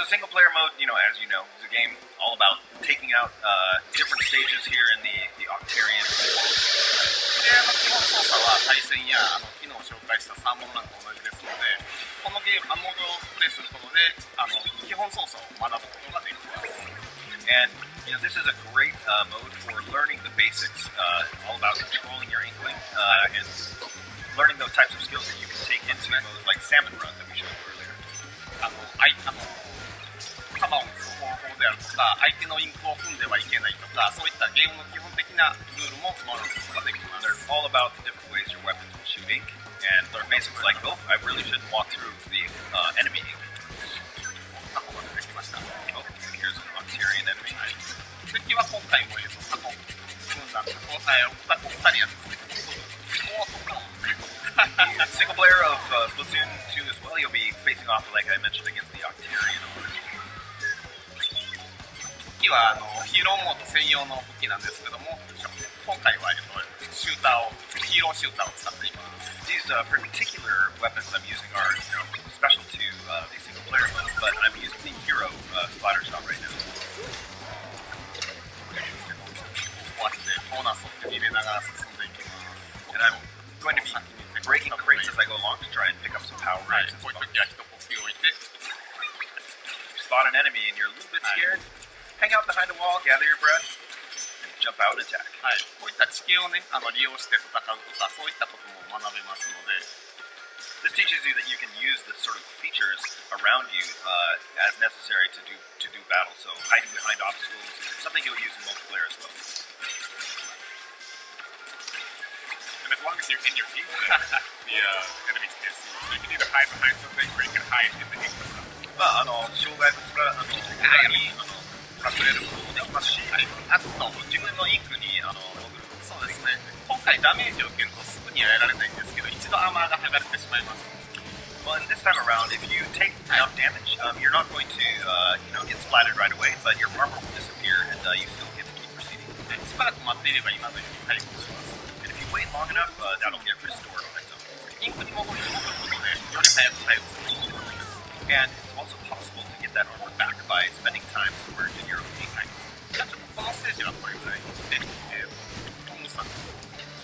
So single player mode, as you know, is a game all about taking out different stages here in the Octarian. プレイヤーの基本操作は対戦や機能を紹介した3本なんと同じですので、このゲームモードをプレイすることで基本操作を学ぶことができます。And this is a great mode for learning the basics, all about controlling your inkling and learning those types of skills that you can take into modes like Salmon Run that we showed you earlier. 弾を撃つ方法であるとか、相手のインクを踏んではいけないとか、そういったゲームの基本的なルールも学ぶことができます。They're all about the different ways your weapons will shoot ink, and learn basics like, I really shouldn't walk through the enemy ink. タコが出てきました。Here's an Octarian enemy. 敵は今回もタコ軍団、タコ2人やですね。Single player of Splatoon 2 as well, you'll be facing off, like I mentioned, against the Octarian. 武器はヒーローモード専用の武器なんですけども、今回はヒーローシューターを使っています。These particular weapons I'm using are special to the single player mode, but I'm using the hero splatter shot right now. 壊してボーナスを手に入れながら進んでいきます。 And I'm going to be breaking crates as I go along to try and pick up some power. はい、こういう時は一呼吸置いて spot an enemy and you're a little bit scared, hang out behind a wall, gather your breath, and jump out and attack. はい、こういった地形をね、利用して戦うとか、そういったことも学べますので、 This teaches you that you can use the sort of features around you as necessary to do battle. So hiding behind obstacles, something you'll use in multiplayer as well. And as long as you're in your ink, the enemies can't see you. So you can either hide behind something or you can hide in the ink stuff. 障害物が裏に隠れることもできますし、あと自分のインクに潜る。そうですね。今回ダメージを受けるとすぐにはやられないんですけど、一度アーマーが剥がれてしまいます。Well, and this time around, if you take enough damage, you're not going to, get splattered right away, but your armor will disappear and you still get to keep proceeding. しばらく待っていれば今のように回復します。And if you wait long enough, that'll get restored on its own. インクに戻ることで、より早く回復することができます。And it's also possible to get that armor back by spending time somewhere in your own ink. じゃあちょっとこのステージはこれぐらいにして、トムさん、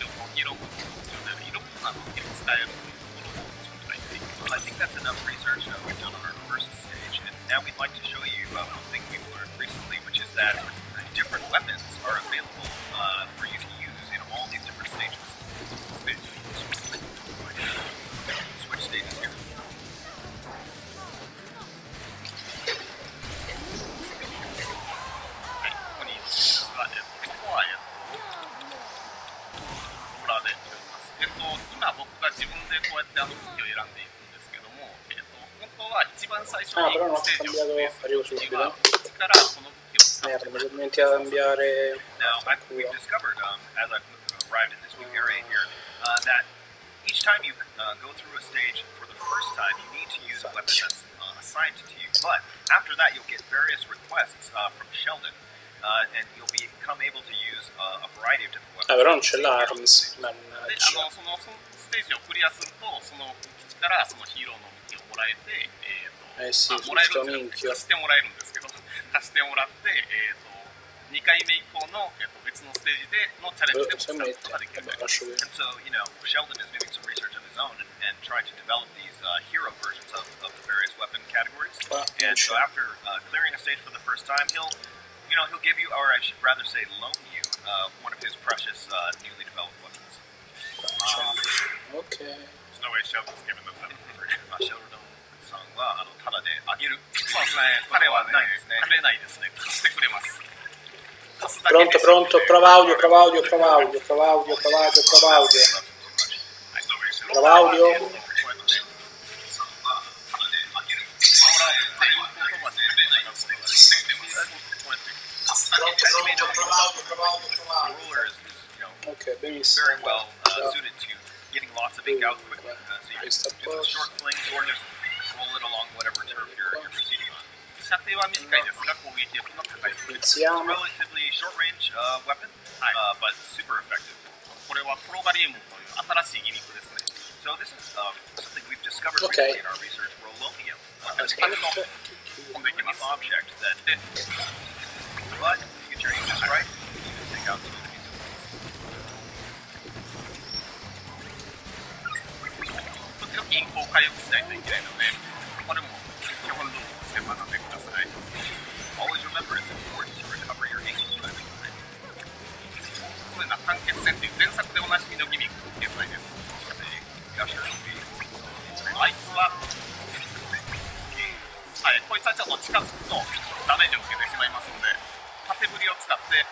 一応ヒーローモードのいろんな武器を使えるというところを紹介していきます。I think that's enough research we've done on our first stage, and now we'd like to show you one thing we've learned recently, which is that different weapons are available for you to use in all these different stages. Switch stages here. はい、ここにここはローラーで選びます。今僕が自分でこうやって武器を選んでいくんですけども、本当は一番最初にステージをプレイする時は口からこの武器を使ってます。 Now, we've discovered, as I've arrived in this new area here, that each time you go through a stage for the first time, you need to use a weapon that's assigned to you. But after that, you'll get various requests from Sheldon, and you'll become able to use a variety of different weapons. Però non c'è l'ARMS, でそのステージをクリアすると、その基地からそのヒーローの武器をもらえて、もらえるんですけど、貸してもらえるんですけど、貸してもらって、2回目以降の、別のステージでのチャレンジでも使うことができる。 And so, Sheldon is doing some research on his own and trying to develop these hero versions of the various weapon categories. And so after clearing a stage for the first time, he'll give you, or I should rather say loan you, one of his precious newly developed weapons. Okay. There's no way Sheldon's giving them that for free. Sheldon さんはタダであげる。そうですね。彼はね、くれないですね。貸してくれます。Pronto, pronto, prova audio. Prova audio. Okay, benissimo. Very well suited to getting lots of ink out quickly. So you can do the short flings or just roll it along whatever turf you're proceeding on. 射程は短いですが攻撃力の高い。 Relatively short range weapon, but super effective. これはプロガリウムという新しいギミックですね。So this is something we've discovered Okay. recently in our research. Rolonium, Ah, it's sì. a new object that, but if you get your aim just right, you can take out some enemies. 時々インクを回復しないといけないので、これも基本ルールとして学んでください。 Always remember it's important to recover your ink from time to time. これが間欠戦っていう前作でおなじみのギミックの現在です。 Gusher will be あいつは、はい、こいつはちょっと近づくとダメージを受けてしまいますので、縦振りを使って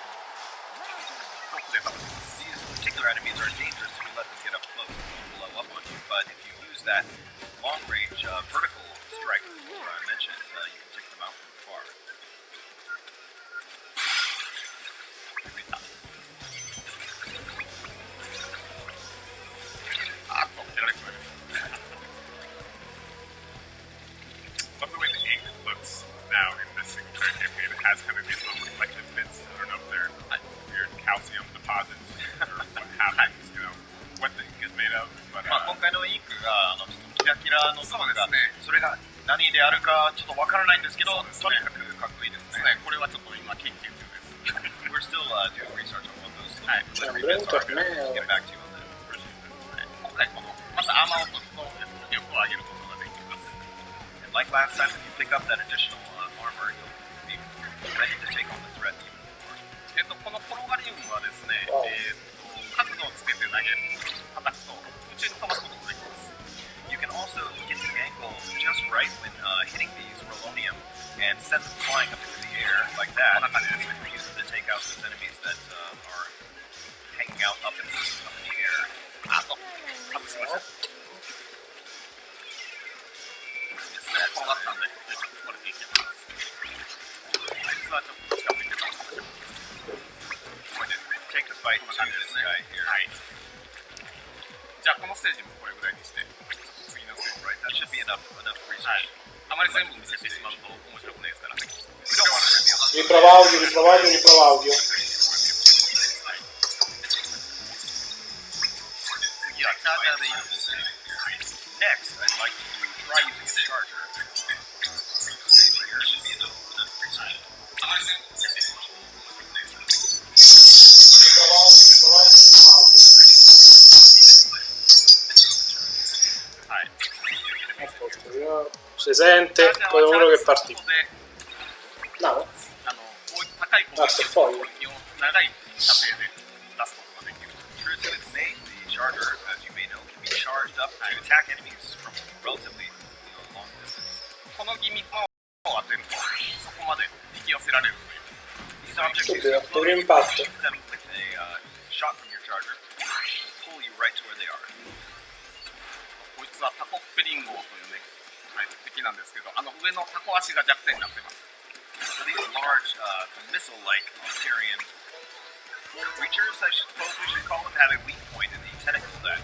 遠くで倒します。 These particular enemies are dangerous if you let them get up close and blow up on you, but if you use that long-range vertical strike I mentioned, you can take them out from far. あっと、出られてしまいました。Love the way the ink looks now in this single player campaign. It has kind of these little reflective bits. I don't know if they're weird calcium deposits or what happens, you know, what the ink is made of. But まあ、今回のインクがちょっとキラキラの部分が、そうですね、それが何であるかちょっとわからないんですけど、そうですね、とにかくかっこいいですね。これはちょっと今研究中です。We're still doing research on what those Hi. glittery bits are. We'll get back to you on that. 今回このまたアーマーを取ると力を上げることができます。 And like last time, if you pick up that additional armor, you'll be ready to take on the threat even more. このコロガリウムはですね、角度をつけて叩くと宇宙に飛ばすことができます。 You can also get the angle just right when hitting these Rolonium and send them flying up into the air like that. Use them to take out those enemies that are hanging out up in the air. あと外しました。転がったんでこれでいきます。あいつはちょっと近づいて倒しましょう。 Going to take the fight to this guy here. はい。じゃあこのステージもこれぐらいにして次のステージ。 Right, that should be enough は research. い。あまり全部見せてしまうと面白くないですからね。 We don't want to reveal it. Riprova audio, riprova audio, riprova audio. 次はチャージャーでいいですね。 Next, I'd like to try using a charger. Stage here should be enough. Si sente, poi uno che partì. No? こういう高い攻撃を長い射程で出すことができる。 True to its name, the charger, as you may know, can be charged up to attack enemies from relatively long distance. このギミックを当てるとそこまで引き寄せられるという。 These objects use Subito, a dovrei impatto. shoot them with a shot from your charger, pull you right to where they are. こいつはタコッペリンゴというね、はい、敵なんですけど、上のタコ足が弱点になってます。 So these large missile-like Octarian creatures, I suppose we should call them, have a weak point in the tentacle that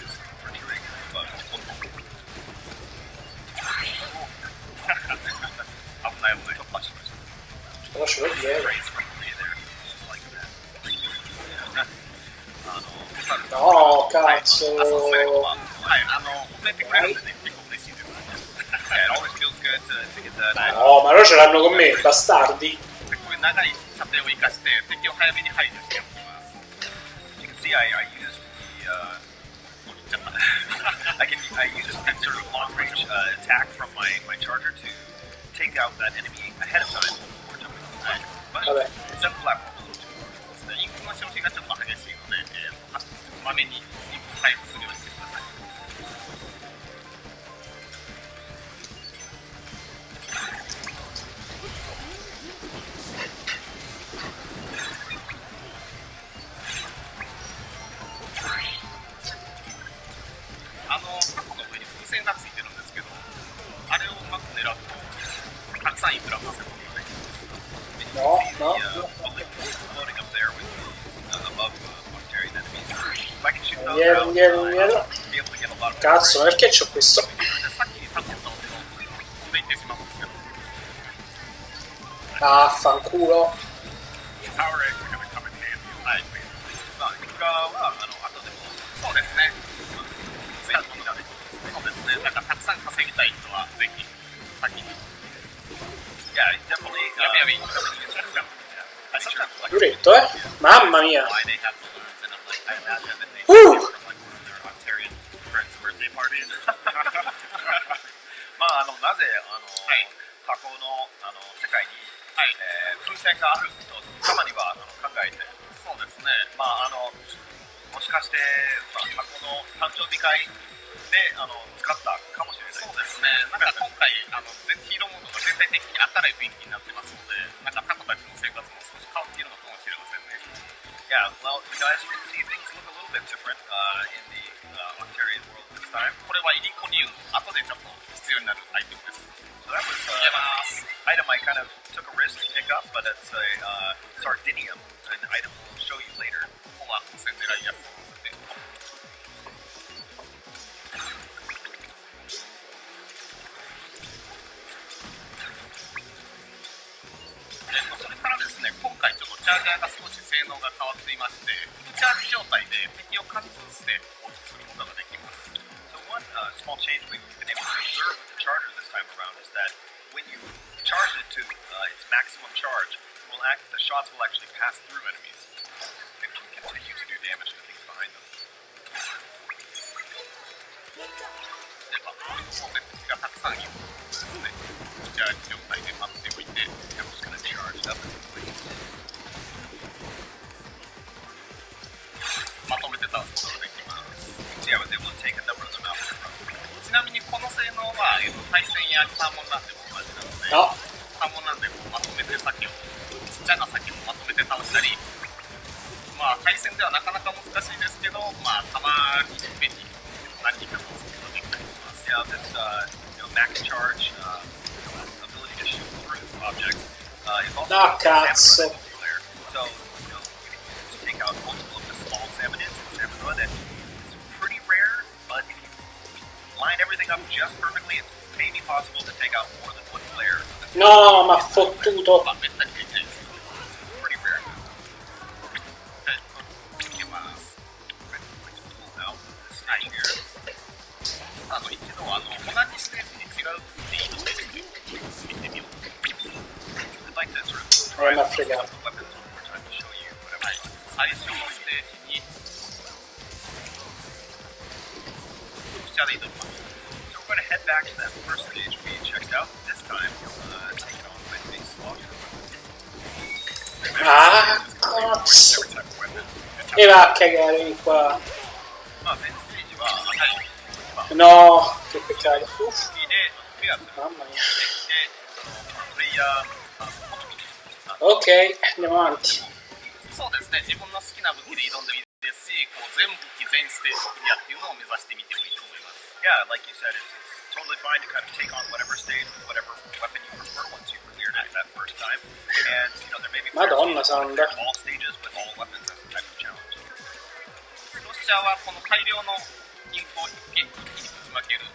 is protruding above. 危ない危ない。 Lascio vedere. Rays from me there, just like that. No, cazzo. はい、褒めてくれるんでね、結構嬉しいです。 Yeah, it always feels good to get that. No, ma loro ce l'hanno con me, bastardi. でこういう長い射程を生かして敵を早めに排除しておきます。 You can see I used the I used that sort of long range attack from my charger to take out that enemy ahead of time before jumping on the side. But Vabbè. set the platform a little too far. インクの消費がちょっと激しいので、まめにインク回復するようにしてください。タコの上に風船がついてるんですけど、あれをうまく狙うとたくさんインクラがせることができます。 No, See no, the no. building floating up there with the above Octarian enemies. If I can shoot those Indietro, out, indietro, indietro. I'll be able to get a lot of Cazzo, ma perché c'ho questo? でさっきタコと飛んでいってしまうんですけど、 Ah, fanculo. power eggs are going to come in handy. はい、まあ、インクラは後でもそうですね。たい人はぜひ先に。Yeah, definitely. Maybe. Sometimes like Duretto, mamma mia. why they have balloons, and I'm like, I imagine that they Woo! from like one of their Ontarian friends' birthday parties or something. まあなぜタコの世界に、風船があるとたまには考えて、そうですね。まあもしかして、まあ、タコの誕生日会で使ったかもしれない。そうですね。なんか今回ヒーローモードが全体的に新しい雰囲気になってますので、なんかタコたちの生活も少し変わっているのかもしれませんね。Yeah, well, as you can see, things look a little bit different in the Ontarian world this time. これはイリコニウム、後でちょっと必要になるアイテムです。So that was 入れます。 item I kind of took a risk to pick up, but it's a Sardinium, an item we'll show you later. ここは風船狙いやすいので。それからですね、今回ちょっとチャージャーが少し性能が変わっていまして、チャージ状態で敵を貫通して放出することができます。So one small change we've been able to observe with the charger this time around is that when you charge it to its maximum charge, the shots will actually pass through enemies and can continue to do damage to things behind them. でこういうところで敵がたくさんいるとですね、チャージ状態で待っておいて、I'm just going to charge it up and quick. まとめて倒すことができます。See, I was able to take a number of them out. ちなみにこの性能は対戦やサーモンランでも同じなので、あ、サーモンランでこうまとめて先をちっちゃな先をまとめて倒したり、まあ対戦ではなかなか難しいですけど、まあたまに便利に何人か倒すことができたりします。Yeah, this max charge ability to shoot through objects is also Ah, cazzo. multiplayer. So you can take out multiple of the small salmonids in Salmon that is pretty rare, but if you line everything up just perfectly, it's maybe possible to take out more than one player. no, m'ha fottuto. まあめったにできないですけど、 Pretty rare. いけます。 Now, this stage here. 一度同じステージに違うリードで見てみよう。 I'd like to sort of try ma out some of fregato. the weapons one more time to show you what I'm はい、最初のステージにシャレイドマン。 So we're going to head back to that first stage we checked out. This time, taken on by the slaughter. Ah, cazzo. Every type of weapon. E va a cagare di qua. まあ、前ステージは、No, che peccato. Uff, で、ペアする。 mamma mia. で、プレイヤー、好みに。Ok, andiamo avanti. そうですね、自分の好きな武器で挑んでもいいですし、こう全武器全ステージクリアっていうのを目指してみてもいいと思います。Yeah, like you said, it's totally fine to kind of take on whatever stage with whatever weapon you prefer once you've cleared it that first time. And, there may be Madonna players who want to santa. clear all stages with all weapons as a type of challenge. ロシアはこの大量のインクを一気にぶちまける、い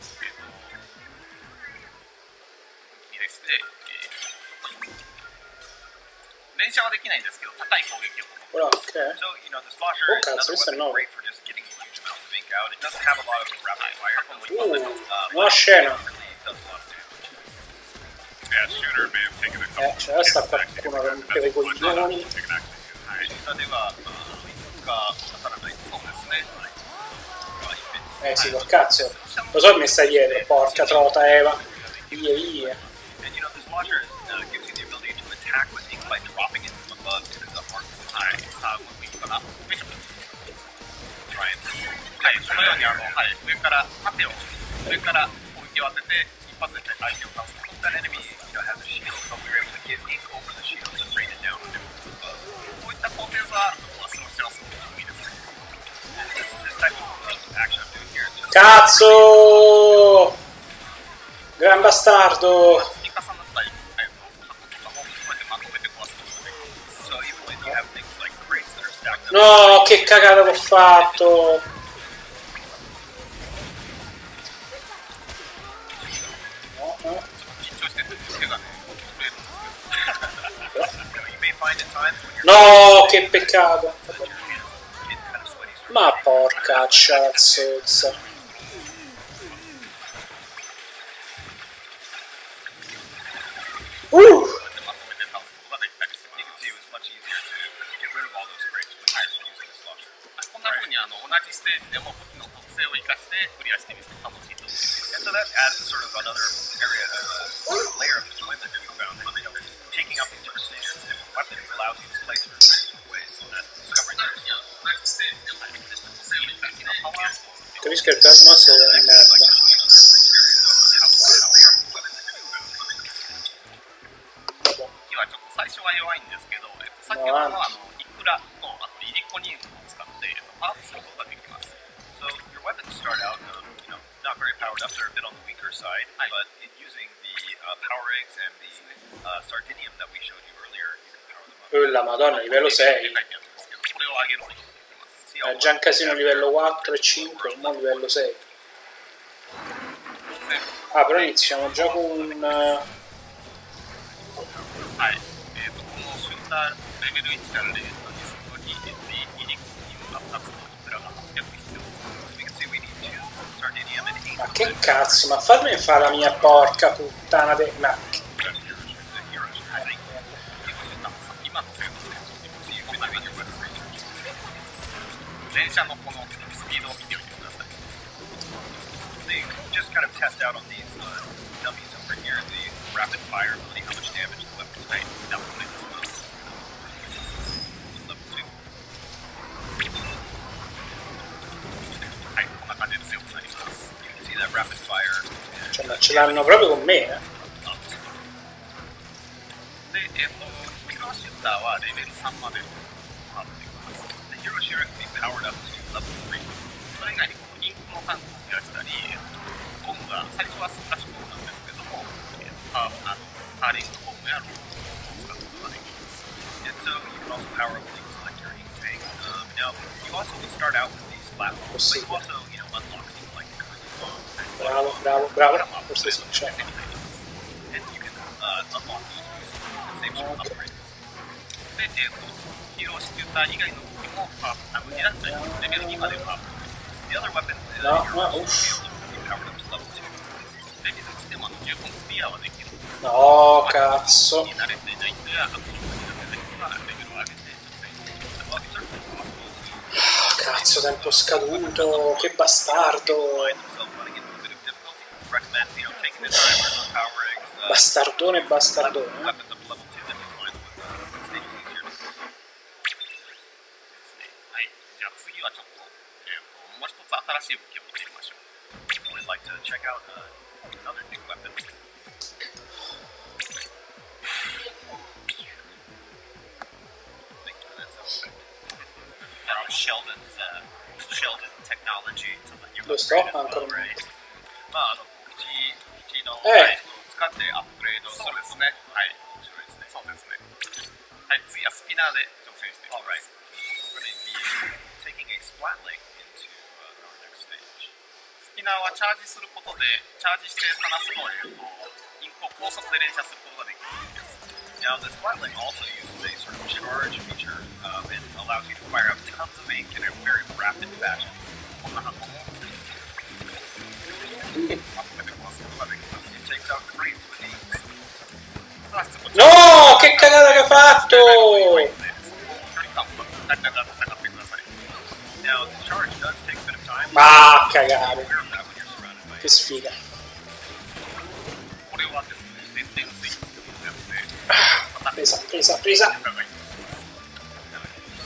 いですね、連射はできないんですけど、高い攻撃力を Però, ok. So, the Slosher Oh, is cazzo, another questo è weapon nuovo. great for just getting huge amounts of ink out. It doesn't have a lot of rapid fire. Buona scena. It really does a lot of damage. Yeah, shooter may have taken a couple C'era sta hits back, qualcuno che but rompeva i that's much better. coglioni. You can actually use it. はい、下では、いくつか当たらないそうですね。Sì, col cazzo. Lo so che mi sta dietro, porca trota Eva. Via, via. And this launcher gives you the ability to attack with ink by dropping it from above to the mark. はい、さあ、うまくいくかな。よいしょ。 Try and はい、このように上から盾を上から攻撃を当てて一発で相手を倒す。 that enemy has a shield, so we're able to get ink over the shield and rain it down on him from above. こういった工程がスロッシャーはすごくいいですね。 This type of action I'm doing here is just Cazzo! Gran bastardo! 積み重なった箱とかもこうやってまとめて壊すことができます。 so even when you have things like crates that are stacked up. No, che cagata che ho fatto! No, no. 緊張してて手がね、震えるんですけど。 You may find at times when you're No, che peccato! your hands get kind of sweaty. So Ma porca cazzozza. でまとめて倒すことができたりしま You can す。 see it was much easier to get rid of all those crates when you're using this launcher. こんな風に同じステージでも武器の特性を生かしてクリアしてみると楽しいと思います。 And so that adds sort of another area, a layer of enjoyment that we found. That, you know, taking up these different stages, different weapons allows you to play through different ways, and that's discovering those. 同じステージで入って特性を生かしてパワーアップを Capisco che per mossa è una merda. 武器はちょっと最初は弱いんですけど、先ほどのイクラとあとイリコニウムを使ってパワーアップすることができます。 So your weapons start out, you know, not very powered up. They're a bit on the weaker side, but using the power eggs and the sardinium that we showed you earlier, you can power them up. La madonna, livello 6. これを上げることができます。 See how Già un casino livello 4 e 5, non livello 6. Ah, però iniziamo già con... はい。このシューターレベル1からレベル2にするのに、イリコニウムが2つとイクラが800必要です。 we can see we need 2 sardinium and 8 Ma che cazzo, ma fatemi fare la mia porca puttana de... Ma... heroes. I think 今の生徒戦闘にもしこんな風に言われている。連射のこのスピードを見ておいてください。 they just kind of test out on these dummies over here, the rapid fire ability, how much damage the weapons はい、じゃあこれにします。 level 2. はい、こんな感じで強くなります。 You can see that rapid fire. Cioè, ma ce l'hanno proprio con me, eh? で、ヒロシューターはレベル3までパワーアップできます。 The hero shooter can be powered up to level 3. それ以外にこのインクのタンクを増やしたり、ボムが最初はスプラッシュボムなんですけども、ターリングボムやロードを使うことができます。 And so you can also power up things like your ink tank. Now, you also will start out with these platforms, but you also, you know, unlock things like the curling bomb. Bravo, bravo, bravo. Questo sì, c'è. And you can unlock those using the same sort of upgrade. で、ヒーローシューター以外の武器も2だったり、レベル2までパワーアップ。 The other weapons, No, you're no, also uff. able to be powered up to level 2. レベル1でも十分クリアはできる。 No, cazzo. に慣れていない人やアクションが苦手な人はレベルを上げて挑戦していただ Well, it's certainly possible to Cazzo, tempo scaduto. Che bastardo. find themselves running into a bit of difficulty. Recommend, you know, taking the time for those power eggs. Bastardone, bastardone. Weapons up to level 2 that you find with stages easier to control. はい、じゃあ次はちょっと、もう一つ新しい武器を見てみましょう。 I'd like to check out another new weapon. Thank you for that sound effect. Sheldon Technology というどうしたアンカーのまあ、口のええ使ってアップグレードするそうですね。はい。面白いですね。そうですね。はい、次はスピナーで挑戦していきま Alright. す。 We're going to be taking a splatling into our next stage. スピナーはチャージすることで、チャージして離すと、インクを高速で連射することができるんです。 Now, the splatling also uses a sort of charge feature and allows you to fire up tons of ink in a very rapid fashion. こんな箱もまとめて壊すことができます。 It takes out crates with inks. ただしこち No, che cagata che ha fatto! 距離感を足りながら戦ってください。 Now, the charge does take a bit of time. Ah, cagare. Aware of that when you're surrounded by Che sfiga. これはですね、電電スイッチというやつで、 Presa, presa, presa. Now,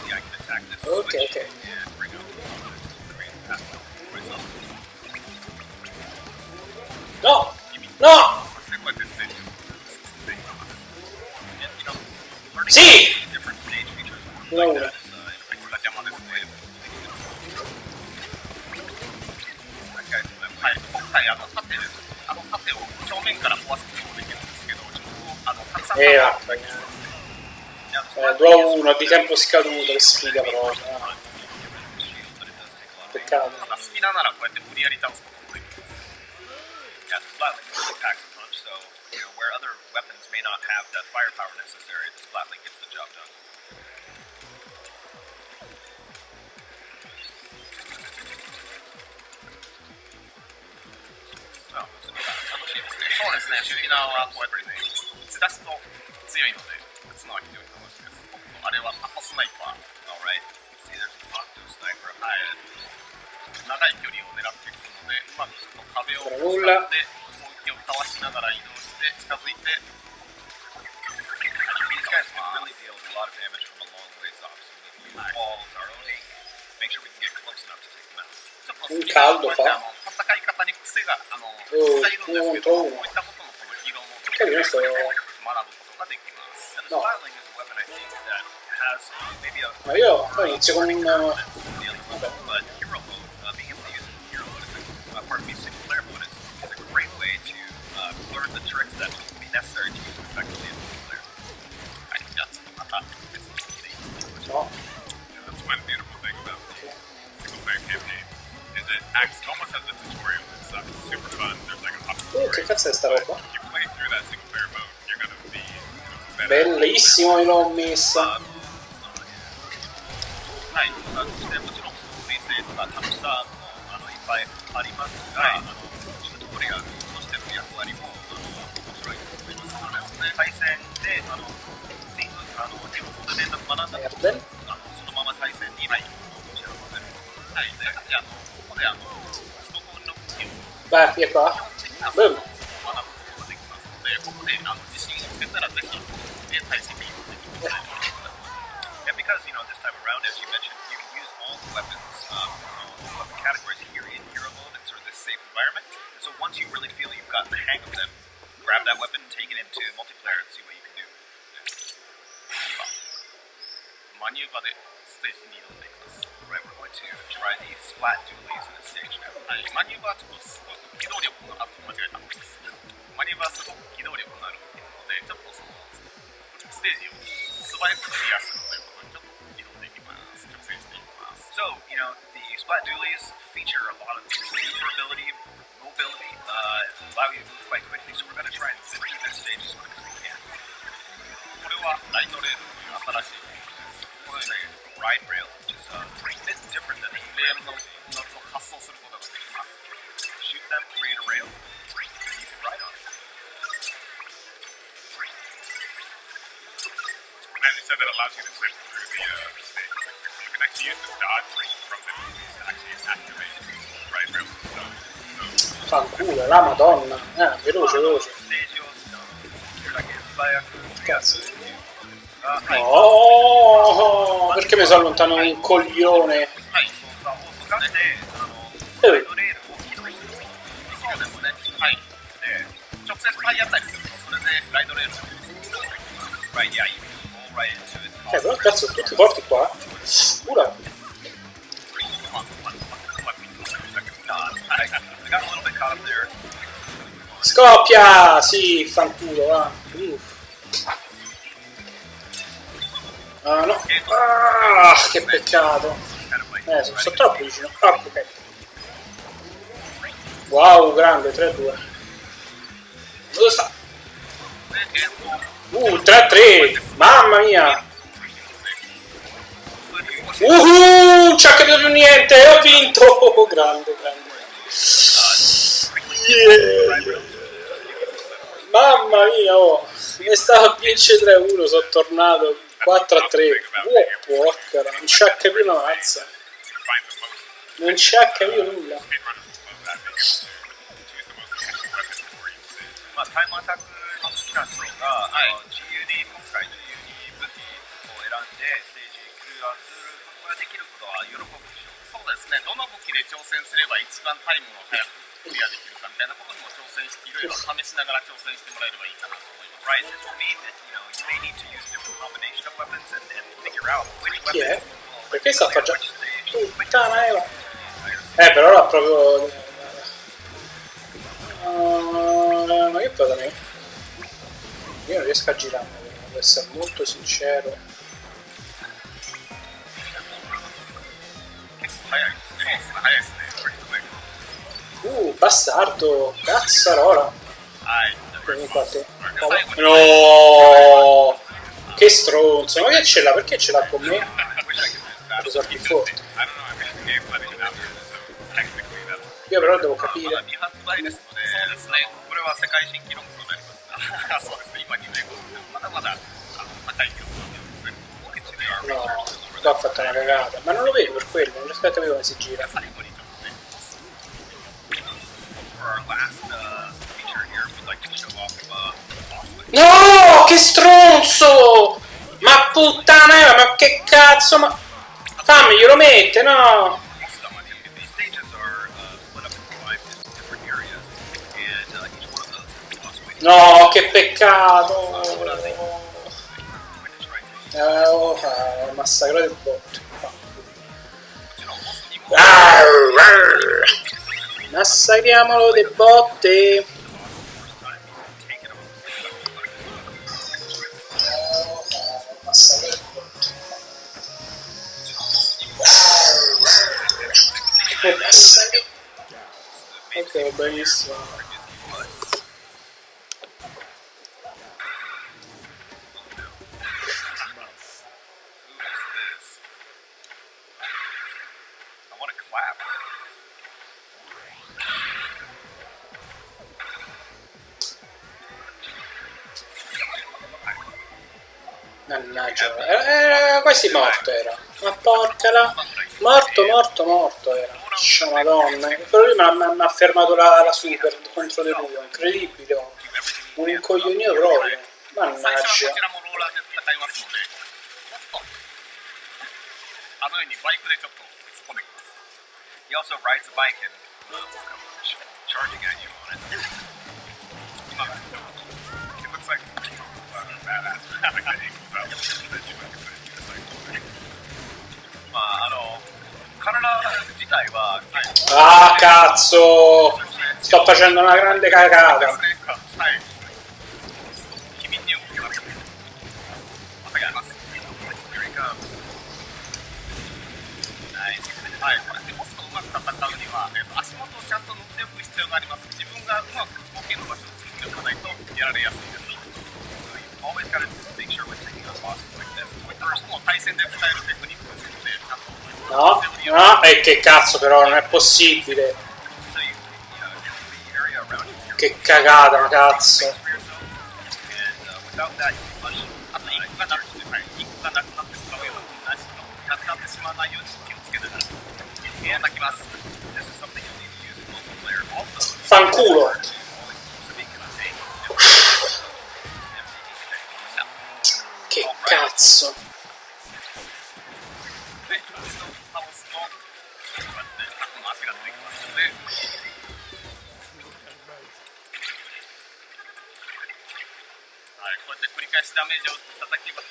See, I can attack this Okay, switch okay. and bring up the create a path for myself. No! No! そしてこうやってステージを進んでいきます。 And, you know, learning Sì! different stage features Una like una. that is はい、これが邪魔ですね。 that guy's my は way. い、今回盾を正面から壊すこともできるんですけど、ちょっとたくさん Vabbè. Now, the 2 a 1 di tempo scaduto, che sfiga proprio. shield, but it does take a lot of Peccato. ただスピナーならこうやって無理やり倒すこともできます。 Yeah, the splatling really packs a punch, so you know where other weapons may not have that firepower necessary, the splatling gets the job done. So, 楽しいですね。そうですね、スピナーはこうやってね、ち出すと強いので撃つのは非常に楽しいです。あれはタコスナイパー。Alright. See, there's an octo sniper up はい。 there. 長い距離を狙っていくので、うまくちょっと壁を使って攻撃をかわしながら移動して近づいて。These guys can really deal a lot of damage from a long ways off. So we need to use walls, our own ink, make sure we can get close enough to take them out. ちょっと好きなこういった戦い方に癖が使えるんですけど、こういったことのこのヒーローモードで学ぶことができます。And the spiraling is a weapon I think that has maybe a Ma io poi inizio con un... but hero mode, being able to use it in hero mode is pardon me, single player mode is a great way to learn the tricks that will be necessary to use it effectively in multiplayer. はい、じゃあちょっとまた別の機でいきNo. ましょう。Yeah, that's one beautiful thing about the single-player campaign. Is it acts almost as a tutorial. It's super fun. There's like an option. Che cazzo è sta roba? If you play through that single-player mode, you're gonna be better. Bellissimo, l'ho messa. はい、そしてもちろんストーリー性とか楽しさもいっぱいありますが、チュートリアルとしての役割も面白いと思います。対戦で日本語で学んだことをそのまま対戦に入ることを教えます。はい、でここでストーンの武器を Vai, via qua. 基本的な Boom. 学ぶことができますので、ここで自信をつけたらぜひ対戦に持ってきてください。And because, this time around, as you mentioned, you can use all the weapons, all the weapon categories here in hero mode in sort of this safe environment. So once you really feel you've gotten the hang of them, grab that weapon, take it into multiplayer and see what you can do. マニューバでステージに挑んでいきます。Right, we're going to try the splat dualies in this stage now. はい、マニューバーはちょっとすごく機動力が間違えたんです。マニューバーはすごく機動力のあるので、ちょっとそのステージを素早くクリアするということにちょっと挑んでいきます。挑戦していきます。So, the splat dualies feature a lot of maneuverability, mobility, allow you to move quite quickly. So we're going to try and zip through this stage as quick as we can. これはライトレールという新しいこれね、ride rail, which is a bit different than レールの乗ると発送することができます。shoot them, create a rail, and you can ride on it. And you said that allows you to zip through the stage. You can actually use the dodge ring from the movie to actually activate ride rails themselves. Fanculo, la madonna. Veloce, veloce. StageをCazzo. Oh, perché mi sono allontanato un coglione? はい、使ってえガイドレールを起動することそうですね。はい。で、直接体当たりすると、それでライドレールを Right, yeah, you can go right into it. Però cazzo, tutti forti qua. Ura. I got a little bit caught up there. Scoppia! Sì, fanculo, va. Ah, no. Ah, che peccato. Sono troppo vicino. Ah, ok. Wow, grande, 3-2. Dove sta? 3-3! Mamma mia! Non ci ha capito più niente! Ho vinto! Grande, grande. Yeah. Mamma mia, oh! Mi stavo a vincere 3-1, sono tornato 4-3. Porca, non ci ha capito una mazza. Non ci ha capito nulla. まあ、タイムアタックの好きな人が、自由に今回自由に武器を選んでステージクリアすることができることは喜ぶでしょう。そうですね。どの武器で挑戦すれば一番タイムを早くクリアできるかみたいなことにも挑戦していろいろ試しながら挑戦してもらえればいいかなと思います。Right, this will mean that you may need to use different combination of weapons and figure out which Chi è? weapon Perché sta facendo? which stage. Puttana Eva. Però l'ha proprio... ma che fate a me? Io non riesco a girare, devo essere molto sincero. Bastardo! Cazzarola! Vieni qua te. No! Che stronzo! Ma che ce l'ha? Perché ce l'ha con me? Ha preso più forte. Io però devo capire. 未発売ですので、これは世界新記録となります。そうですね、今2年後、まだまだ高い記録なんですね。No, qua ho fatto una cagata. Ma non lo vedo per quello, non riesco a capire come si gira. For our last feature here, we'd like to show off No, che stronzo! Ma puttana, ma che cazzo, ma... Fammi, glielo mette, no! these stages are split up into 5 different areas, and each one of those is a boss fight. No, che peccato! Massacrato il botto. Massacriamolo de botte! Ok, benissimo. I want to clap. Mannaggia, quasi morto era. Ma porca la... Morto era. Scia madonna. Però lui mi ha fermato la super contro di lui, incredibile. Un incoglionito proprio. Mannaggia. あのようにバイクでちょっと突っ込んできます。 He also rides a bike and will come charging at you on it. 今、it looks like badass. まあ体自体は、Ah, cazzo! Sto facendo una grande cagata. はい。機敏に動きますね。またやります。 Here he comes. Nice. はい、これでボスとうまく戦うには、足元をちゃんと乗っておく必要があります。自分がうまく動ける場所を作っておかないとやられやすいです。 So you always got to make sure when taking on bosses like this. こういったもう対戦で使えるテクニックですので、ちゃんと No? No? E che cazzo però, non è possibile. So you the area around you. Che cagata, ma cazzo. For yourself. And without that, you can flush. あと肉がなくなってしまうようななくなってしまわないように気をつけながら叩きます。 This is something you'll need to use in multiplayer. Also, Fanculo. always speak in a tank. Che cazzo. で、倒すと、こうやってタコの足が出てきますので、はい、こうやって繰り返しダメージを与えていけ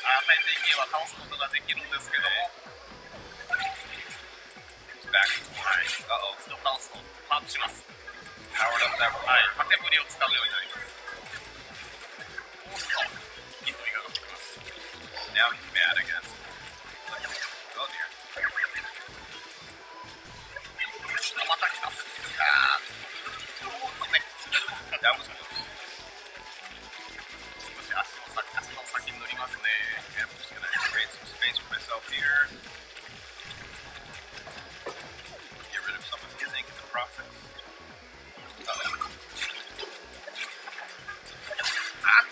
ば倒すことができるんですけども、 Back. はい、一度倒すとパンプします。 Powered up that はい、縦振りを使うようになります。そうすると、ヒットが上がってきます。 Now he's mad, I guess. Oh dear. また来ます。That was close. 少し足の先に乗りますね。 Yeah, I'm just gonna create some space for myself here. Get rid of some of his ink in the process.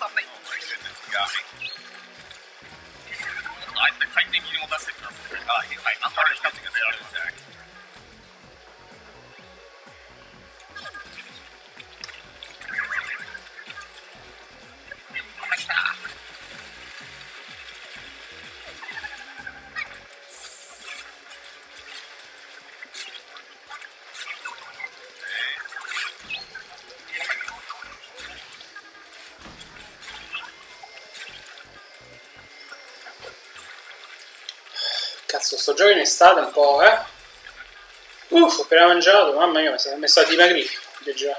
Oh my goodness, he got me. あえて回転切りも出してきます。He started using a spin attack. また来た。 Cazzo, sto gioco in estate un po', eh? Uff, ho appena mangiato, mamma mia, mi sono messo a dimagrire già.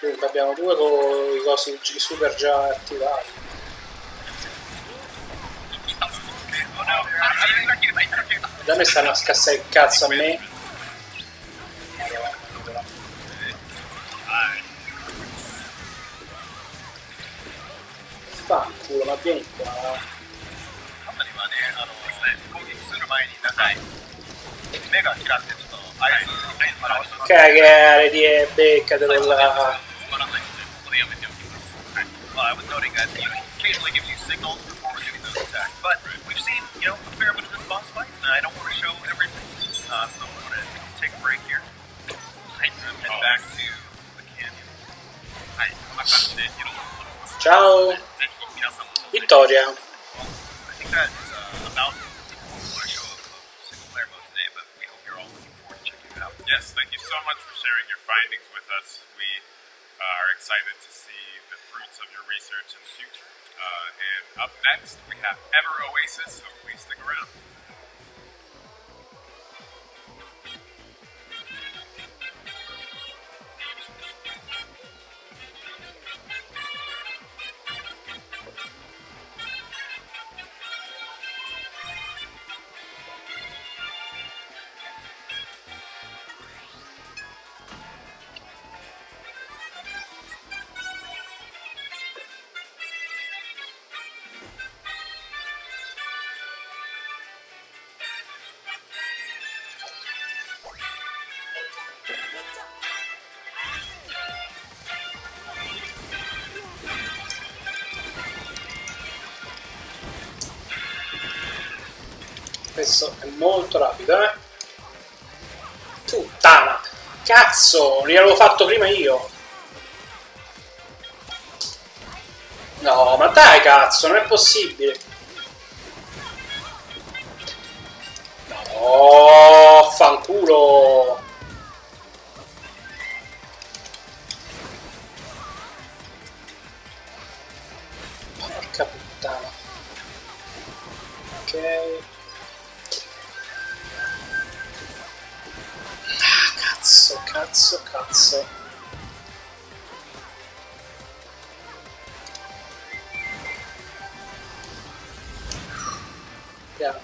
Dunque abbiamo due con i cosi super già attivati. Da me stanno a scassare il cazzo a me. Fanculo, ma vieni qua. 今ね、攻撃する前に目がキラってちょっと合図表して Cagare, beccatelo là. つまらないので Well, I was noting that he occasionally gives you signals before doing those attacks, but we've seen, a fair bit of this boss fight, and I don't want to show everything. So I'm going to take a break here. Head back to the canyon. Ciao! Vittoria! Well, I think that is about what I show of single player mode today, but we hope you're all looking forward to checking it out. Yes, thank you so much for sharing your findings with us. We are excited to see the fruits of your research in the future. And up next, we have Ever Oasis, so please stick around. Questo è molto rapido, eh? Puttana! Cazzo! Non l'avevo fatto prima io! No, ma dai cazzo, non è possibile! No, fanculo! Porca puttana! Ok... Cazzo. Piano.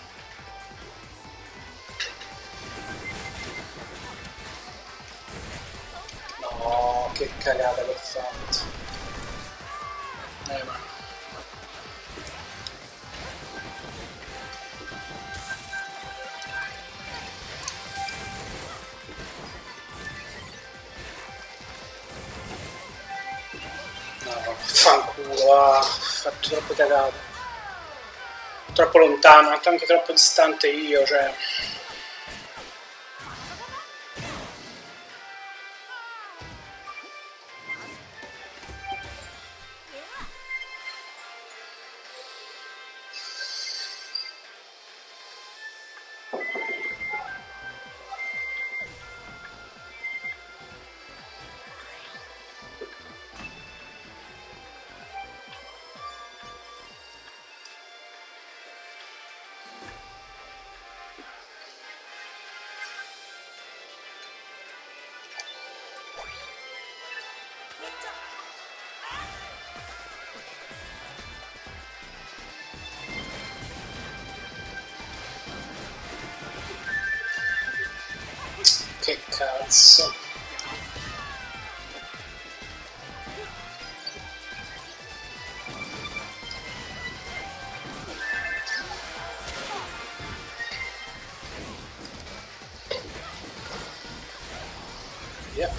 No, che cagata che ho fatto. Ma... fanculo, ho fatto troppe cagate. Troppo lontano, anche troppo distante io, cioè... Che cazzo. Yeah.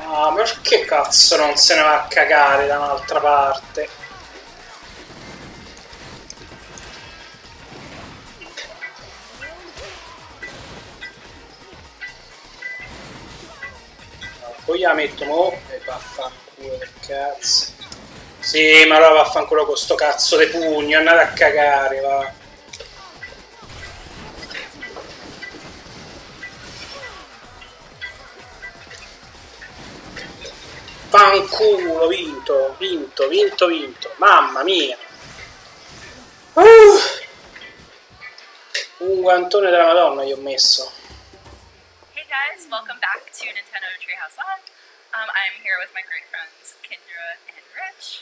Ah, ma perché cazzo non se ne va a cagare da un'altra parte? No, poi la metto mo e vaffanculo che cazzo. Sì, ma allora vaffanculo con sto cazzo di pugno, andate a cagare, va. Fanculo, vinto, mamma mia. Un guantone della Madonna gli ho messo. Hey guys, welcome back to Nintendo Treehouse Live. I'm here with my great friends Kendra and Rich.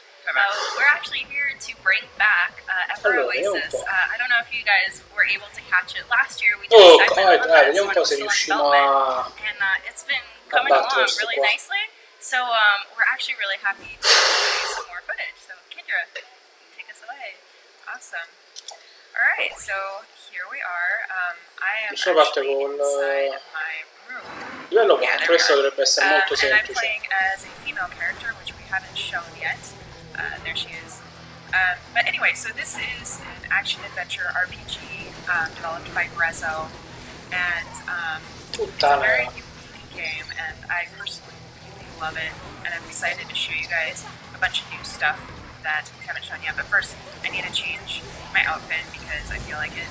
We're actually here to bring back Ever Oasis. I don't know if you guys were able to catch it last year. We did a segment on this vediamo un po' se riusciamo a and it's been coming along really nicely. So we're actually really happy to show you some more footage. So Kendra, take us away. Awesome. All right, so here we are. I am actually inside my room. Livello 4, questo dovrebbe essere molto And I'm semplice. playing as a female character, which we haven't shown yet. There she is. But anyway, so this is an action-adventure RPG developed by Grezzo, and it's a very unique game, and I personally really love it, and I'm excited to show you guys a bunch of new stuff that we haven't shown yet. But first, I need to change my outfit because I feel like it.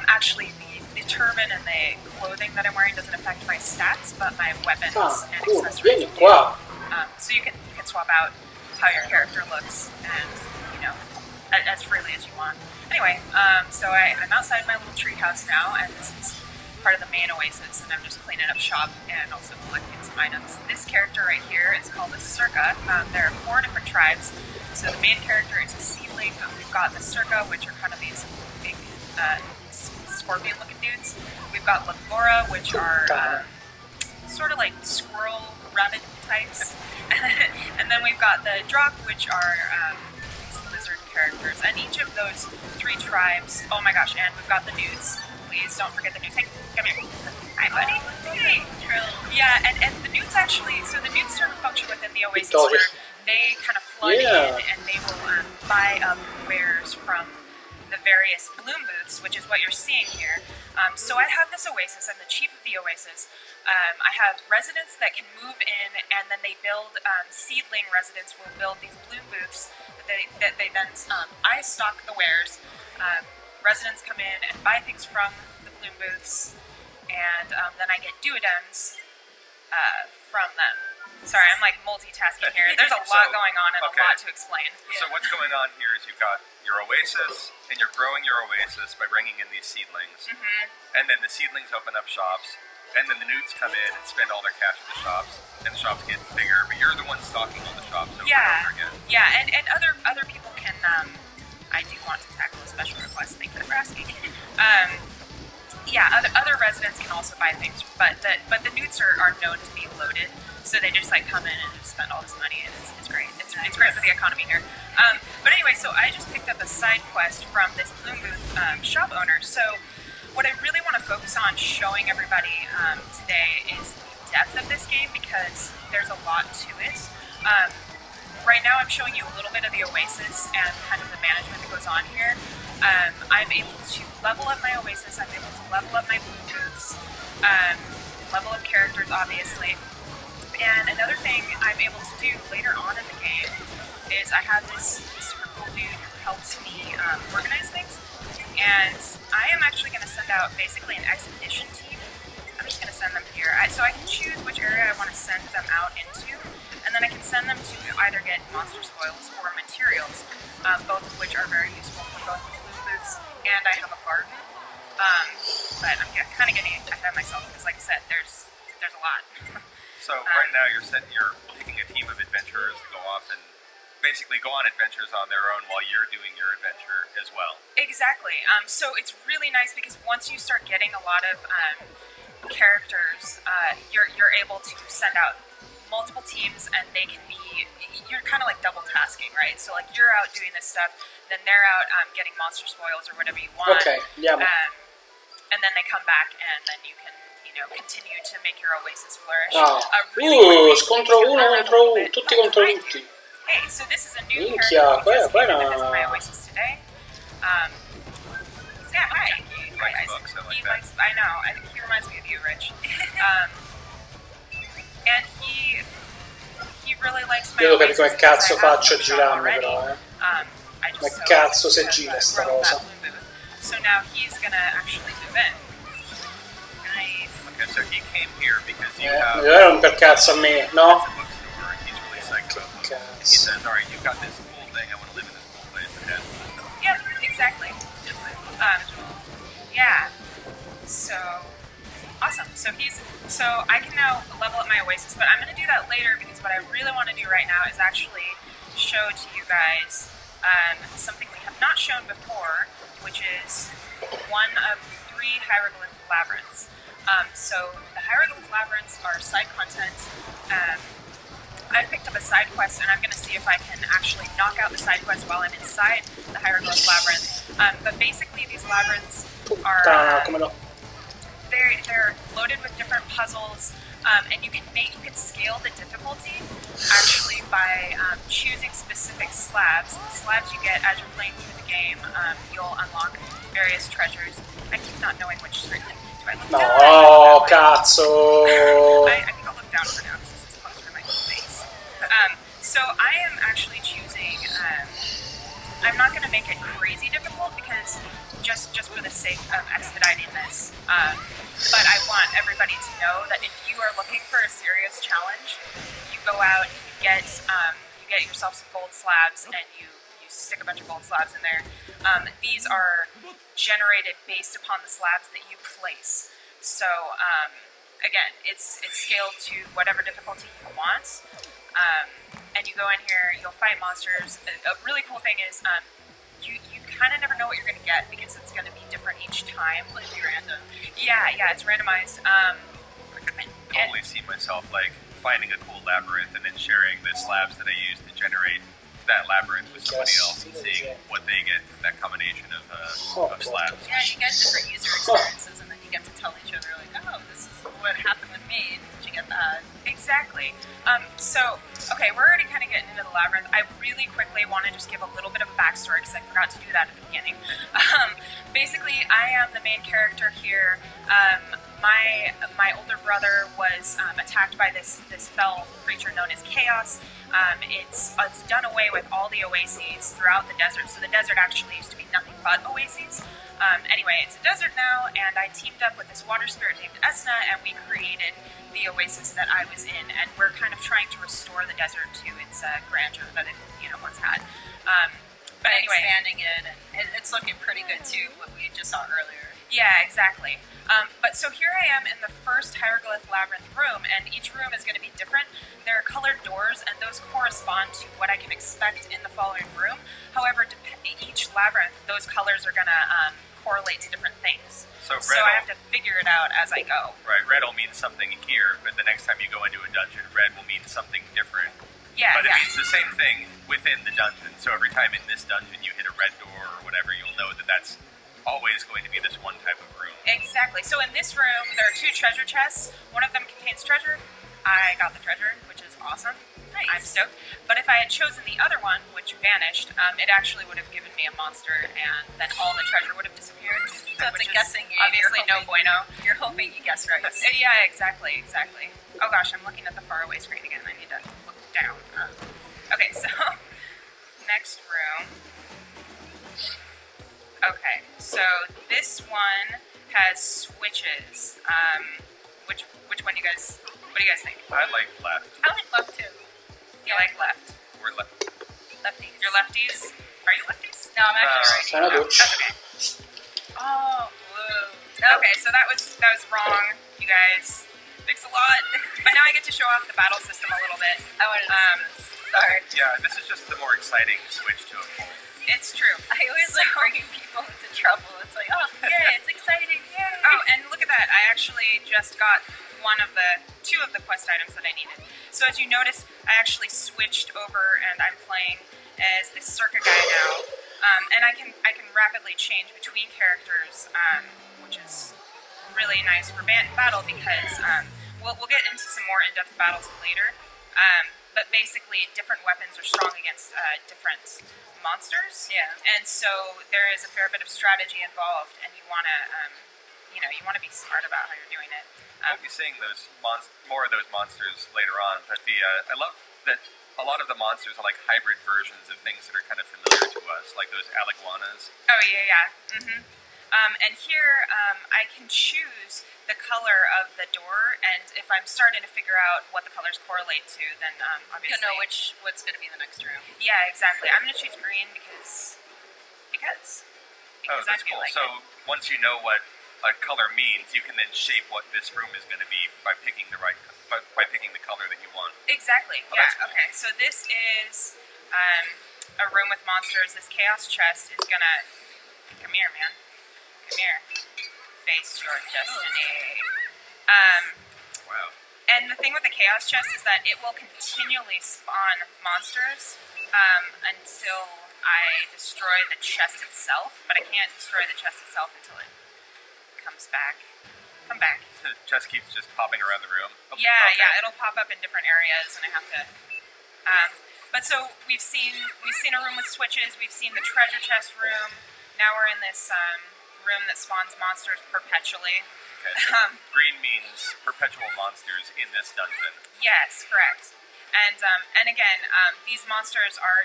Actually, the turban and the clothing that I'm wearing doesn't affect my stats, but my weapons and accessories do. So you can swap out how your character looks, and as freely as you want. Anyway, so I'm outside my little treehouse now, and this is part of the main oasis, and I'm just cleaning up shop and also collecting some items. This character right here is called the Circa. There are 4 different tribes. So the main character is a seedling. We've got the Circa, which are kind of these big scorpion-looking dudes. We've got Lagora, which are sort of like squirrel rabbit types. And then we've got the Drakh, which are these lizard characters. And each of those 3 tribes, oh my gosh, and we've got the Nudes. Please don't forget the Nudes. Hey, come here. Hi, buddy. Hey. Yeah, and the Nudes actually, so the Nudes sort of function within the Oasis where they kind of flood in and they will buy up wares from the various bloom booths, which is what you're seeing here. So I have this oasis. I'm the chief of the oasis. I have residents that can move in, and then they build seedling residents will build these bloom booths that they then I stock the wares. Residents come in and buy things from the bloom booths, and then I get duodems from them. Sorry, I'm like multitasking here. There's a lot going on and a lot to explain. So what's going on here is you've got your oasis, and you're growing your oasis by bringing in these seedlings. And then the seedlings open up shops, and then the Nudes come in and spend all their cash at the shops, and the shops get bigger, but you're the one stocking all the shops over and over again. Yeah, and other people can, I do want to tackle a special request, thank you for asking. Other residents can also buy things, but the Nudes are known to be loaded, so they just like come in and just spend all this money, and it's great. It's great for the economy here. But anyway, so I just picked up a side quest from this Bloom Booth shop owner. So what I really want to focus on showing everybody today is the depth of this game, because there's a lot to it. Right now I'm showing you a little bit of the oasis and kind of the management that goes on here. I'm able to level up my oasis, I'm able to level up my Bloom Booths, level up characters obviously. And another thing I'm able to do later on in the game is I have this super cool dude who helps me organize things. And I am actually going to send out basically an expedition team. I'm just going to send them here. So I can choose which area I want to send them out into. And then I can send them to either get monster spoils or materials, both of which are very useful for both the Bloom Booths and I have a garden. But I'm kind of getting ahead of myself because, like I said, there's a lot. So right now you're picking a team of adventurers to go off and basically go on adventures on their own while you're doing your adventure as well. Exactly. So it's really nice because once you start getting a lot of characters, you're able to send out multiple teams, and they can be, you're kind of like double tasking, right? So like you're out doing this stuff, then they're out getting monster spoils or whatever you want. Okay, yeah. And then they come back, and then you can continue to make your oasis flourish. Scontro uno contro uno, tutti contro tutti. Hey, so this is a new Minchia, character qua that has my oasis today. Yeah, hi. He likes books, I know. I think he reminds me of you, Rich. And he really likes my Devo capire oasis come cazzo because I have faccio a the girarmi already. però, I just Come cazzo se have, gira sta grown cosa. that Bloom Booth. So now he's gonna actually move in. Nice. Okay, so he came here because you have non per cazzo a me, no? a bookstore, and he's really psyched about books. And he Cazzo. says, alright, you've got this cool thing, I want to live in this cool place that has this stuff. Yep, exactly. Yeah. So awesome. So I can now level up my oasis, but I'm gonna do that later because what I really want to do right now is actually show to you guys something we have not shown before, which is one of 3 hieroglyph labyrinths. So the the Hieroglyph Labyrinths are side content. I've picked up a side quest, and I'm going to see if I can actually knock out the side quest while I'm inside the Hieroglyph Labyrinth. But basically, these labyrinths are they're loaded with different puzzles, and you can scale the difficulty actually by choosing specific slabs. The slabs you get as you're playing through the game, you'll unlock various treasures. I keep not knowing which screen. Do I look down? No, cazzo! I think I'll look down for now because it's closer to my face. So I am actually choosing. I'm not going to make it crazy difficult because just for the sake of expediting this. But I want everybody to know that if you are looking for a serious challenge, you go out, you get yourself some gold slabs, and you stick a bunch of gold slabs in there. These are generated based upon the slabs that you place. So again, it's scaled to whatever difficulty you want. And you go in here, you'll fight monsters. A really cool thing is you kind of never know what you're going to get because it's going to be different each time. Completely random. Yeah, it's randomized. I can totally see myself like finding a cool labyrinth and then sharing the slabs that I use to generate that labyrinth with somebody else and seeing what they get from that combination of slabs. Yeah, you get different user experiences, and then you get to tell each other like, oh, this is what happened with me. Did you get that? Exactly. Okay, we're already kind of getting into the labyrinth. I really quickly want to just give a little bit of a backstory because I forgot to do that at the beginning. Basically, I am the main character here. My older brother was attacked by this fell creature known as Chaos. It's done away with all the oases throughout the desert. So the desert actually used to be nothing but oases. Anyway, it's a desert now, and I teamed up with this water spirit named Esna, and we created the oasis that I was in, and we're kind of trying to restore the desert to its grandeur that it once had. But anyway, expanding it, and it's looking pretty good too, what we just saw earlier. Yeah, exactly. But so here I am in the first Hieroglyph Labyrinth room, and each room is going to be different. There are colored doors, and those correspond to what I can expect in the following room. However, each labyrinth, those colors are going to correlate to different things. So I have to figure it out as I go. Right, red will mean something here, but the next time you go into a dungeon, red will mean something different. Yeah, But it means the same thing within the dungeon. So every time in this dungeon you hit a red door or whatever, you'll know that that's always going to be this one type of room. Exactly. So in this room, there are 2 treasure chests. One of them contains treasure. I got the treasure, which is awesome. Nice. I'm stoked. But if I had chosen the other one, which vanished, it actually would have given me a monster, and then all the treasure would have disappeared. So it's a guessing game. Obviously, no bueno. You're hoping you guess right. Yeah, exactly. Oh gosh, I'm looking at the faraway screen again. I need to look down. Okay, so next room. Okay, so this one has switches. Which one do you guys? What do you guys think? I like left. I like left too. You like left? We're left. Lefties. You're lefties? Are you lefties? No, I'm actually Sono right. dolci. That's okay. Oh, whoa. Okay, so that was wrong, you guys. Thanks a lot. But now I get to show off the battle system a little bit. I wanted to see this. Sorry. Yeah, this is just the more exciting switch to a poll. It's true. I always like bringing people into trouble. It's like, oh, yay, it's exciting, yay. Oh, and look at that. I actually just got two of the quest items that I needed. So as you notice, I actually switched over and I'm playing as this Circa guy now. And I can rapidly change between characters, which is really nice for battle because we'll get into some more in-depth battles later. But basically, different weapons are strong against different monsters. Yeah. And so there is a fair bit of strategy involved, and you want to, be smart about how you're doing it. We'll be seeing those more of those monsters later on. But I love that a lot of the monsters are like hybrid versions of things that are kind of familiar to us, like those Alaguanas. Oh yeah. Mm-hmm. And here, I can choose the color of the door, and if I'm starting to figure out what the colors correlate to, then obviously... You know what's going to be the next room. Yeah, exactly. I'm going to choose green because Oh, that's cool. like so once you know what a color means, you can then shape what this room is going to be by picking the color that you want. Exactly. Oh, Yeah. that's cool. Okay. So this is a room with monsters. This chaos chest is gonna come here, man. Come here. Face your destiny. wow. And the thing with the Chaos Chest is that it will continually spawn monsters until I destroy the chest itself, but I can't destroy the chest itself until it comes back. Come back. The chest keeps just popping around the room. Oh, Yeah, okay. yeah, it'll pop up in different areas, and I have to. But so we've seen a room with switches. We've seen the treasure chest room. Now we're in this room that spawns monsters perpetually. Okay, so green means perpetual monsters in this dungeon. Yes, correct. And again, these monsters are,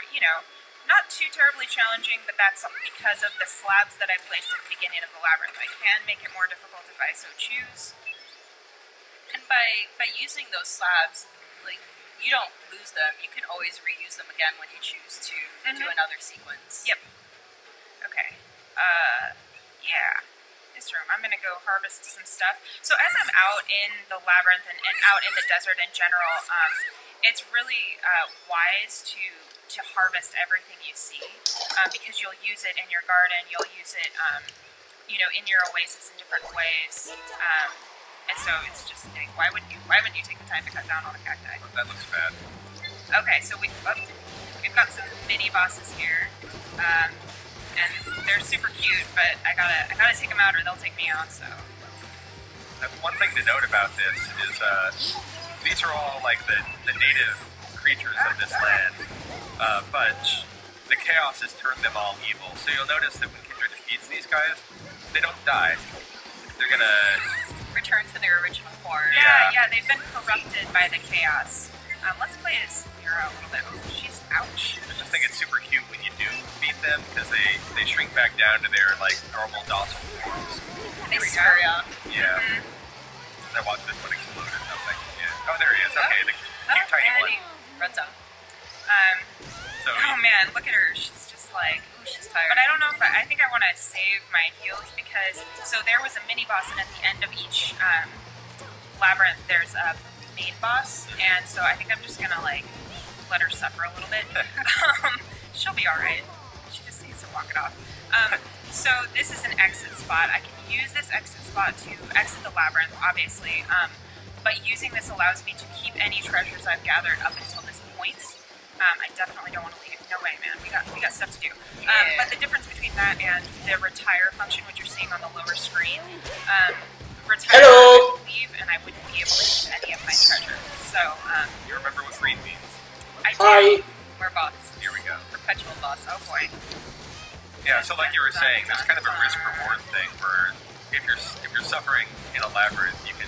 not too terribly challenging, but that's because of the slabs that I placed at the beginning of the labyrinth. I can make it more difficult if I so choose. And by using those slabs, like, you don't lose them. You can always reuse them again when you choose to do another sequence. Yep. Okay. Yeah. This room. I'm gonna go harvest some stuff. So as I'm out in the labyrinth and out in the desert in general, it's really wise to harvest everything you see, because you'll use it in your garden, you'll use it, in your oasis in different ways, and so it's just like, why wouldn't you take the time to cut down all the cacti? That looks bad. Okay, so we've got some mini bosses here, and they're super cute, but I gotta take them out or they'll take me out. So One thing to note about this is these are all like the native creatures of this land, but the chaos has turned them all evil. So you'll notice that when Kendra defeats these guys, they don't die. They're gonna Return to their original form. yeah, they've been corrupted by the chaos. Let's play as Mira a little bit. Oh, she's ouch. I just think it's super cute when you do beat them because they shrink back down to their like normal docile forms. They scurry out. Yeah. I watched this one explode or something. Yeah. Oh, there he is. Okay, the cute tiny one. Runs out. So Oh man, look at her. She's just like, Ooh, she's tired. but I don't know if I think I want to save my heals because so there was a mini boss, and at the end of each labyrinth, there's a main boss, and so I think I'm just gonna like let her suffer a little bit. She'll be all right. She just needs to walk it off. So this is an exit spot. I can use this exit spot to exit the labyrinth, obviously. But using this allows me to keep any treasures I've gathered up until this point. I definitely don't want to leave. No way, man. We got stuff to do. But the difference between that and the retire function, which you're seeing on the lower screen, retire, Hello. I would leave, and I wouldn't be able to use any of my treasures. So you remember what green means? I do. Hi. We're boss. Here we go. Perpetual boss. Oh boy. Yeah, so like you were saying, there's kind of a risk-reward thing where if you're suffering in a labyrinth, you can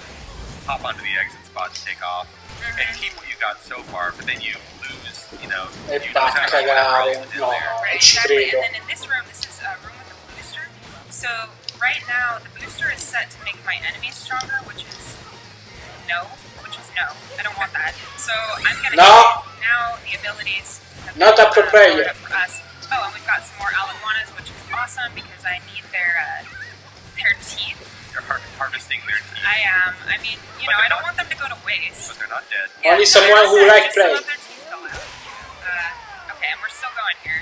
hop onto the exit spot and take off and keep what you got so far, but then you lose, E you va a cagare. No, Right, non ci exactly. credo. And then in this room, this is a room with a booster. So right now, the booster is set to make my enemies stronger, which is no. I don't want that. So I'm gonna No. get now the abilities. have Not been, appropriate. for us. Oh, and we've got some more Alaguanas, which is awesome because I need their teeth. You're harvesting their teeth, I am. I mean, But I they're don't not- want them to go to waste. but they're not dead. Only so someone who they're like just some play. of their teeth fell out. Okay, and we're still going here.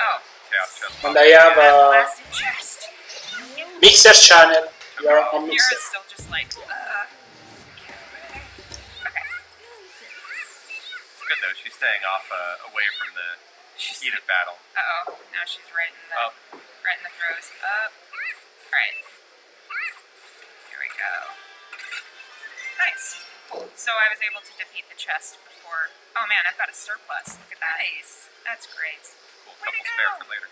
Oh. Chaos chest. And I have a Blasted chest. mixer channel. You're on Mira's mixer. still just like, Okay. It's good though. She's staying off away from the heat of battle. Uh-oh. Now she's right in the throes. Up. Alright. Here we go. Nice. So I was able to defeat the chest before. Oh man, I've got a surplus. Look at that. Nice. That's great. Cool. Couple spare for later.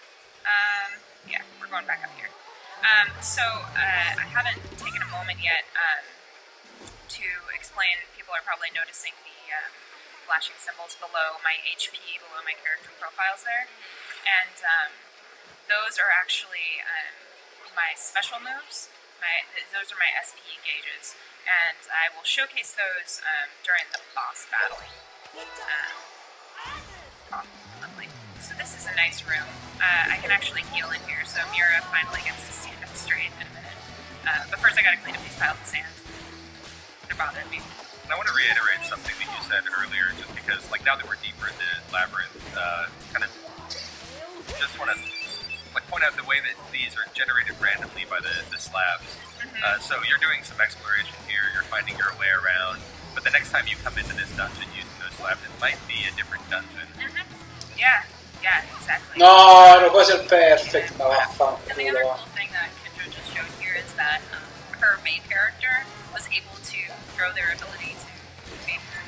Yeah, we're going back up here. So I haven't taken a moment yet to explain. People are probably noticing the flashing symbols below my HP, below my character profiles there, and those are actually my special moves. Those are my SP gauges, and I will showcase those during the boss battle. Oh, lovely. So this is a nice room. I can actually heal in here, so Mira finally gets to stand up straight in a minute. But first I gotta clean up these piles of sand. They're bothering me. And I want to reiterate something that you said earlier, just because, like, now that we're deeper into Labyrinth, kind of just want to point out the way that these are generated randomly by the slabs. So you're doing some exploration here, you're finding your way around, but the next time you come into this dungeon using those slabs, it might be a different dungeon. Yeah, exactly. No, ero quasi al perfect, ma And the other vaffanculo. cool thing that Kendra just showed here is that her main character was able to grow their ability to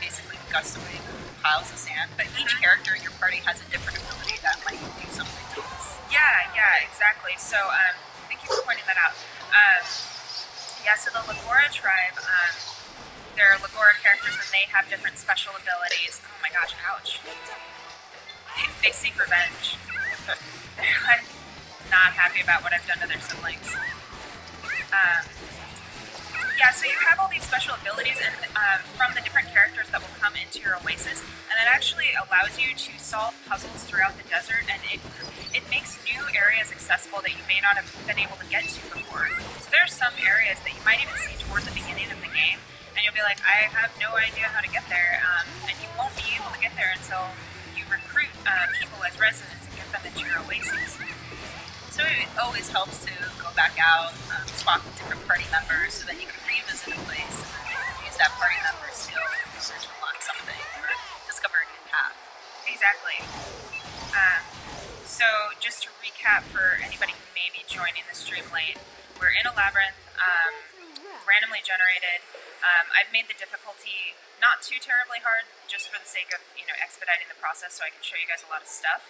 basically gust away piles of sand, but each character in your party has a different ability that might do something else. Yeah, exactly. So, thank you for pointing that out. So the Lagora tribe, they're Lagora characters and they have different special abilities. Oh my gosh, ouch. They seek revenge. They're like not happy about what I've done to their siblings. So you have all these special abilities and from the different characters that will come into your oasis, and it actually allows you to solve puzzles throughout the desert, and it makes new areas accessible that you may not have been able to get to before. So there are some areas that you might even see toward the beginning of the game, and you'll be like, I have no idea how to get there, and you won't be able to get there until you recruit people as residents and get them into your oasis. So it always helps to go back out, swap with different party members so that you can revisit a place and use that party member skill to unlock something or discover a new path. Exactly. So just to recap for anybody who may be joining the stream late, we're in a labyrinth, randomly generated. I've made the difficulty not too terribly hard, just for the sake of expediting the process, so I can show you guys a lot of stuff.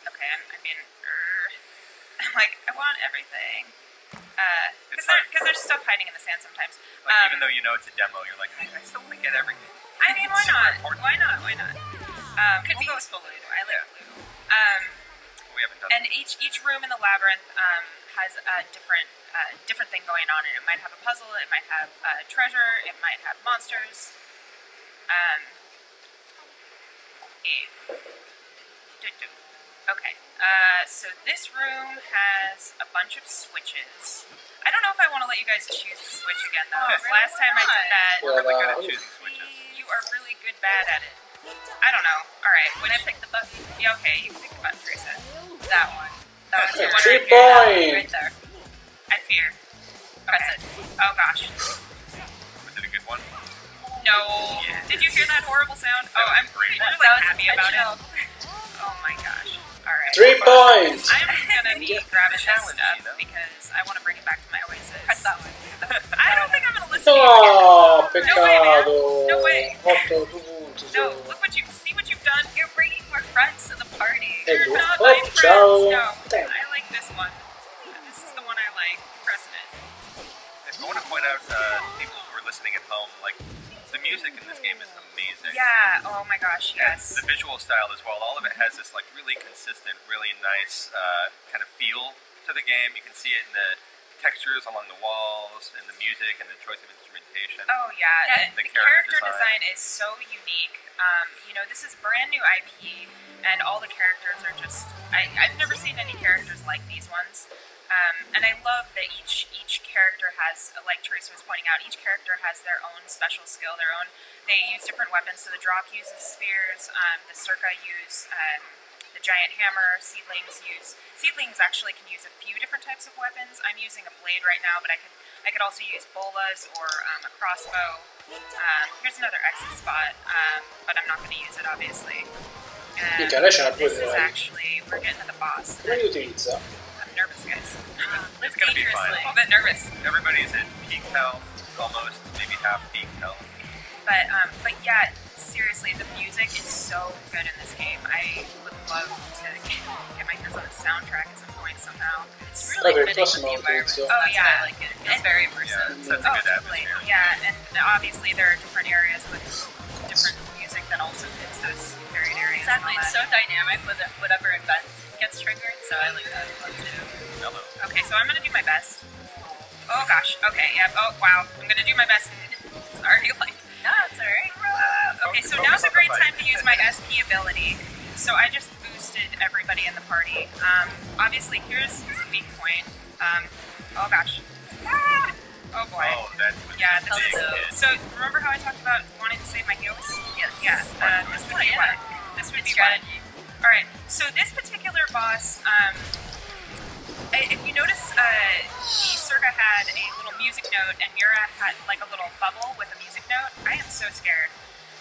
Okay, I'm like, I want everything. Because there's stuff hiding in the sand sometimes. Even though you know it's a demo, you're like, I still want to get everything. I mean, why not? Why not? Could be we'll go useful with later. blue. I like blue. We haven't done And each room in the labyrinth has a different thing going on, and it might have a puzzle, it might have treasure, it might have monsters. Okay, so this room has a bunch of switches. I don't know if I want to let you guys choose the switch again, though. Because last time I did that, We're really good at choosing switches. you are really good bad at it. I don't know. Alright, When I pick the button, yeah, okay, you can pick the button, Teresa. that one. That one's the one 3 right here. points! Right there. I fear. Press Okay. it. Oh gosh. Was it a good one? No. Did you hear that horrible sound? Oh, I'm great. really That was happy about it. intentional. Oh my gosh. Alright. 3 points! I'm gonna be grabbing this Challenge, stuff you know? because I want to bring it back to my oasis. Press that one. I don't think I'm gonna listen to you. No, way, peccato! No way. 8 punti No, solo. look what you've done. You're bringing more friends to the party. You're Hello. not my friends. Ciao. No, Thank I like this one. This is the one I like. Pressing it. I want to point out to people who are listening at home, like, the music in this game is amazing. Yeah. Oh my gosh. Yes. The visual style as well. All of it has this like really consistent, really nice kind of feel to the game. You can see it in the textures along the walls, and the music, and the choice of instrumentation. Oh yeah, The the character character design is so unique. This is brand new IP, and all the characters are just. I've never seen any characters like these ones, and I love that each character has, like Teresa was pointing out, each character has their own special skill, their own. They use different weapons. So the Drop uses spears. The Circa use. The giant hammer, seedlings actually can use a few different types of weapons. I'm using a blade right now, but I could also use bolas or a crossbow. Here's another exit spot, but I'm not going to use it obviously. Mica, lei ce l'ha pure, This is dai. actually, we're getting to the boss. Come li utilizza? I'm nervous, guys. It's gonna be fun. A little bit nervous. Everybody's at peak health, almost, maybe half peak health. But yeah, seriously, the music is so good in this game. I would love to get my hands on the soundtrack at some point somehow. It's really Vabbè, il fitting with prossimo the lo environment. utilizzo. Oh, That's yeah. why I like it. It's very Yeah, versatile. that's a good Totally. atmosphere. Yeah, and obviously there are different areas with different music that also fits those varied areas. and Exactly. all It's that. so dynamic with whatever event gets triggered, so I like that a lot too. Hello. Okay, so I'm gonna do my best. Oh gosh. Okay. Yeah. Oh wow. I'm gonna do my best. Sorry. No, it's alright. Okay. So now's a great time to use my SP ability. So I just boosted everybody in the party. Obviously, here's a weak point. Oh gosh. Ah! Oh boy. Oh, that was Yeah, a this big is. hit. So remember how I talked about wanting to save my heals? Yes. Yeah. This would be yeah. one. This would be one. Strategy. All right. So this particular boss, if you notice, the Surga had a little music note, and Mira had like a little bubble with a music note. I am so scared.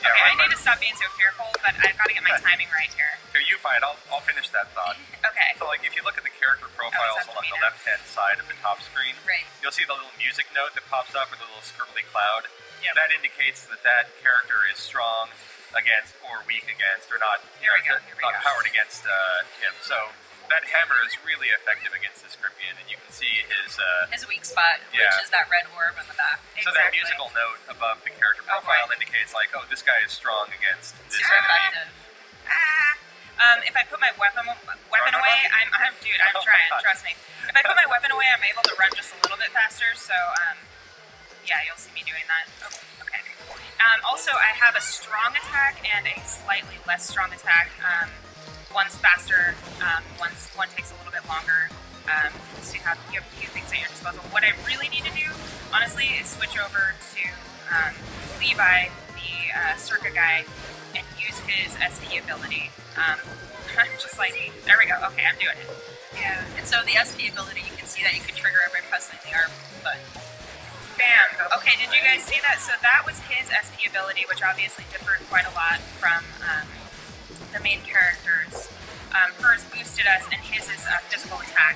Yeah, Okay, I right, need to stop being so fearful, but I've got to get my timing right here. Here, you fight. I'll finish that thought. Okay. So, like, if you look at the character profiles up to along me the now. left-hand side of the top screen, Right. you'll see the little music note that pops up with a little scribbly cloud. Yep. That indicates that that character is strong against or weak against, or not, Here we go, not powered against him. So that hammer is really effective against the Scorpion, and you can see his. His weak spot, Yeah. which is that red orb on the back. So that Exactly. musical note above the character Oh, profile boy. indicates, like, oh, this guy is strong against this Super enemy. effective. If I put my weapon away, I'm dude, I'm trying. Trust me. If I put my weapon away, I'm able to run just a little bit faster. So yeah, you'll see me doing that. Oh, okay. Also, I have a strong attack and a slightly less strong attack. One's faster. One takes a little bit longer. So you have a few things at your disposal. What I really need to do, honestly, is switch over to Levi, the Circa guy, and use his SP ability. I'm just like, there we go. Okay, I'm doing it. Yeah. And so the SP ability, you can see that you can trigger it by pressing the R button. Bam. Okay, did you guys see that? So that was his SP ability, which obviously differed quite a lot from the main characters. Hers boosted us, and his is physical attack.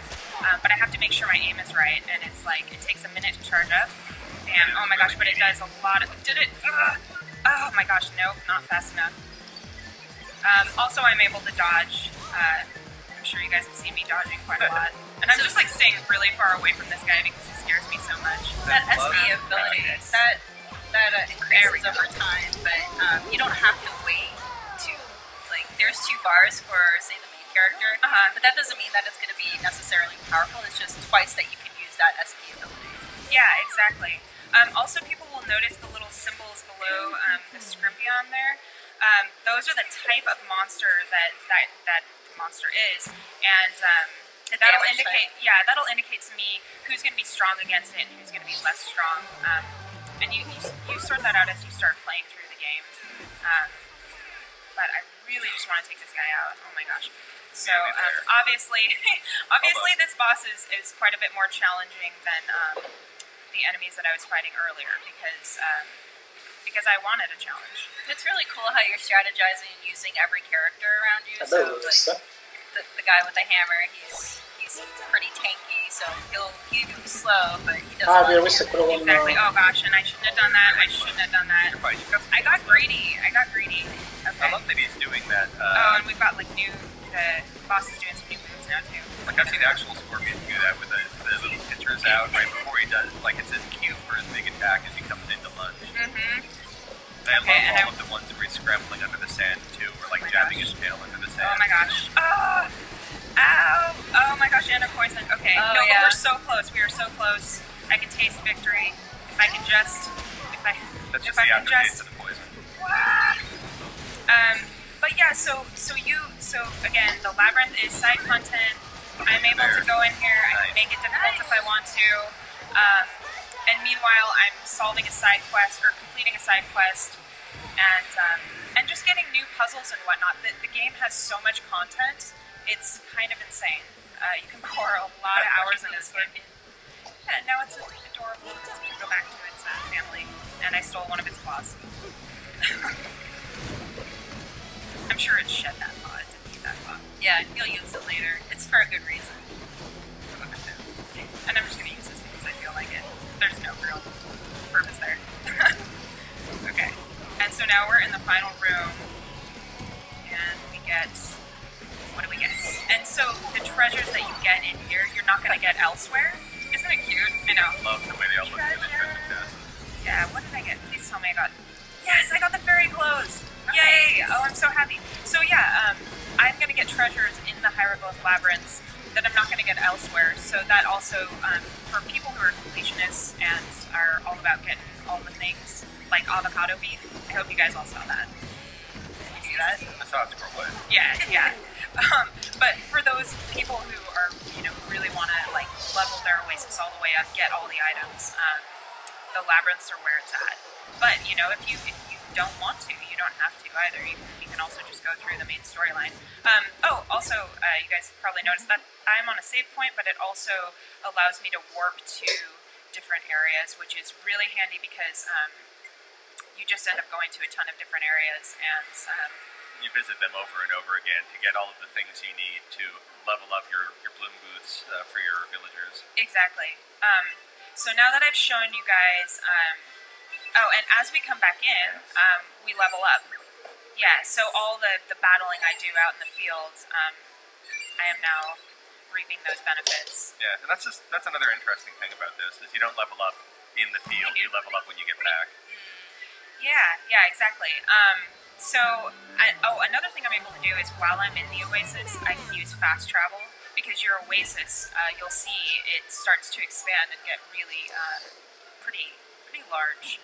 But I have to make sure my aim is right, and it's like, it takes a minute to charge up. Bam. Oh my gosh, but it does a lot of... Did it? Oh my gosh, nope, not fast enough. Also, I'm able to dodge. I'm sure you guys have seen me dodging quite a lot. And I'm just like staying really far away from this guy because he scares me so much. That SP ability, that increases over time, but you don't have to wait to, like, there's 2 bars for, say, the main character, but that doesn't mean that it's going to be necessarily powerful. It's just twice that you can use that SP ability. Yeah, exactly. Also, people will notice the little symbols below the Scorpion there. Those are the type of monster that monster is, and that'll damage indicate. type. Yeah, that'll indicate to me who's going to be strong against it and who's going to be less strong. And you sort that out as you start playing through the game. But I really just want to take this guy out. Oh my gosh. So obviously this boss is quite a bit more challenging than the enemies that I was fighting earlier because I wanted a challenge. It's really cool how you're strategizing and using every character around you. È So, bello like, questo. the guy with the hammer, he's pretty tanky, so he moves slow, but he doesn't. Ah, vero, questo è quello con... Exactly. Oh gosh, and I shouldn't have done that. I got greedy. I Okay. love that he's doing that. Oh, and we've got like the boss is doing some new moves now too. Like, I've seen actual Scorpion do that with the little pictures out right before he does, like, it says Q for his big attack as he comes into lunge. Mm-hmm. And I Okay, and love all of the ones where he's scrambling under the sand, too, or, like, jabbing his tail under the sand. Oh my gosh. Oh! Ow! Oh my gosh, and a poison. Okay. Oh, no, yeah. but we're so close. We are so close. I can taste victory. If I can just... That's just if I the can aftertaste just... of the poison. But yeah, so again, the labyrinth is side content. I'm able to go in here. I can make it difficult if I want to. And meanwhile, I'm solving a side quest or completing a side quest, and just getting new puzzles and whatnot. The game has so much content; it's kind of insane. You can pour a lot of hours into this game. Yeah, now it's adorable. It's going to go back to its family, and I stole one of its claws. I'm sure it shed that claw. It didn't eat that claw. Yeah, you'll use it later. It's for a good reason. And I'm just going to use this because I feel like it. There's no real purpose there. Okay. And so now we're in the final room. And we get... What do we get? And so the treasures that you get in here, you're not going to get elsewhere. Isn't it cute? I know. I love the way they all look in the treasure chest. Yeah, what did I get? Please tell me I got... Yes, I got the fairy clothes! Yay! Oh, I'm so happy. So yeah, I'm going to get treasures in the Hieroglyph Labyrinths that I'm not going to get elsewhere. So that also, for people who are completionists and are all about getting all the things, like avocado beef, I hope you guys all saw that. Did you see that? I saw it scroll away. Yeah. But for those people who are, really want to, like, level their Oasis all the way up, get all the items, the labyrinths are where it's at. But, if you don't want to, you don't have to either. You can also just go through the main storyline. Also, you guys probably noticed that I'm on a save point, but it also allows me to warp to different areas, which is really handy because you just end up going to a ton of different areas, and you visit them over and over again to get all of the things you need to level up your bloom booths for your villagers. Exactly. So now that I've shown you guys, and as we come back in, we level up. Yeah, so all the battling I do out in the field, I am now reaping those benefits. Yeah, and that's another interesting thing about this, is you don't level up in the field, you level up when you get back. Yeah, exactly. Another thing I'm able to do is while I'm in the Oasis, I can use fast travel, because your Oasis, you'll see it starts to expand and get really pretty large.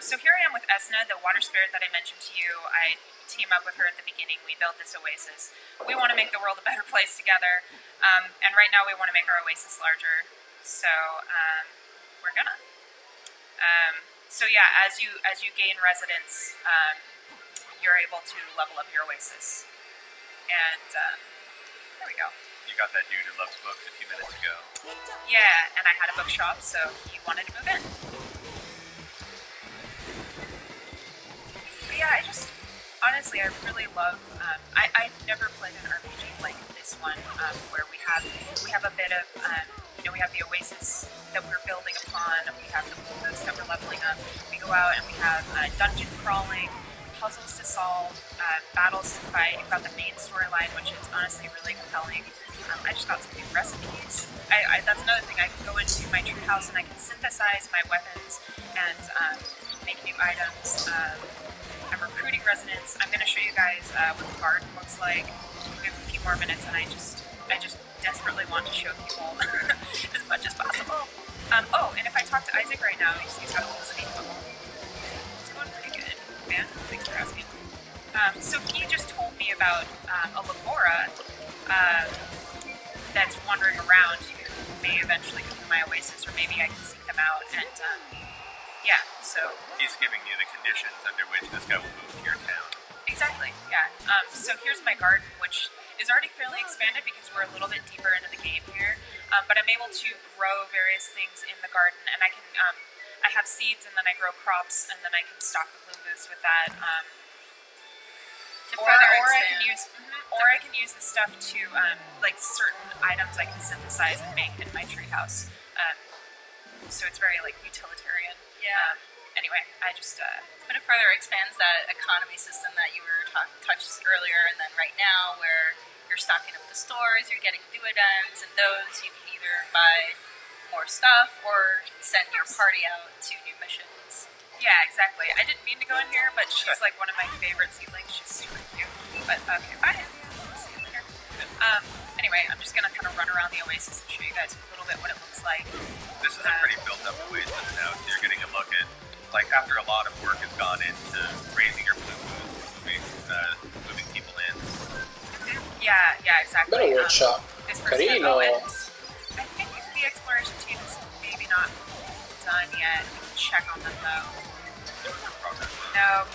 So here I am with Esna, the water spirit that I mentioned to you. I team up with her at the beginning. We built this Oasis. We want to make the world a better place together, and right now we want to make our Oasis larger. So we're gonna. So yeah, as you gain residents, you're able to level up your Oasis. And there we go. You got that dude who loves books a few minutes ago. Yeah, and I had a bookshop, so he wanted to move in. But yeah, honestly, I really love, I've never played an RPG like this one, where we have a bit of, we have the Oasis that we're building upon, and we have the booths that we're leveling up. We go out and we have dungeon crawling, puzzles to solve, battles to fight. You've got the main storyline, which is honestly really compelling. I just got some new recipes. That's another thing. I can go into my tree house and I can synthesize my weapons and make new items. I'm recruiting residents. I'm going to show you guys what the garden looks like. We have a few more minutes, and I just desperately want to show people as much as possible. And if I talk to Isaac right now, he's got a little speed bubble. It's going pretty good, man. Thanks for asking. So he just told me about a Labora that's wandering around who may eventually come to my Oasis, or maybe I can seek them out. And yeah, so he's giving you the conditions under which this guy will move to your town. Exactly. Yeah. So here's my garden, which is already fairly expanded because we're a little bit deeper into the game here. But I'm able to grow various things in the garden, and I can I have seeds, and then I grow crops, and then I can stock the bloom booths with that. Or I can use this stuff to like certain items I can synthesize and make in my treehouse. So it's very like utilitarian. Yeah. Anyway, I just but it further expands that economy system that you were touched earlier, and then right now where you're stocking up the stores, you're getting duodems, and those you can either buy more stuff or send your party out to new missions. Yeah, exactly. I didn't mean to go in here, but she's like one of my favorite seedlings. She's super cute. But okay, bye. See you later. Anyway, I'm just gonna kind of run around the Oasis and show you guys a little bit what it looks like. This is a pretty built up Oasis now, so you're getting a look at, like, after a lot of work has gone into raising your bloom booths, moving people in. Yeah, exactly. Bello workshop. This person, Carino. I think the exploration team is maybe not done yet. We can check on them though. No.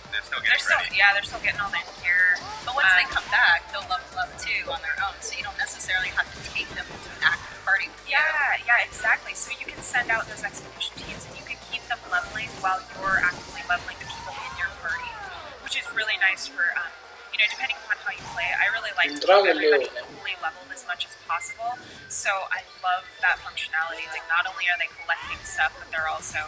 They're still getting ready. Yeah, they're still getting all their gear. But once they come back, they'll level up too on their own, so you don't necessarily have to take them to an active party with you. Yeah, exactly. So you can send out those expedition teams, and you can keep them leveling while you're actively leveling the people in your party, which is really nice for, depending upon how you play. I really like to keep everybody equally leveled as much as possible. So I love that functionality. Like, not only are they collecting stuff, but they're also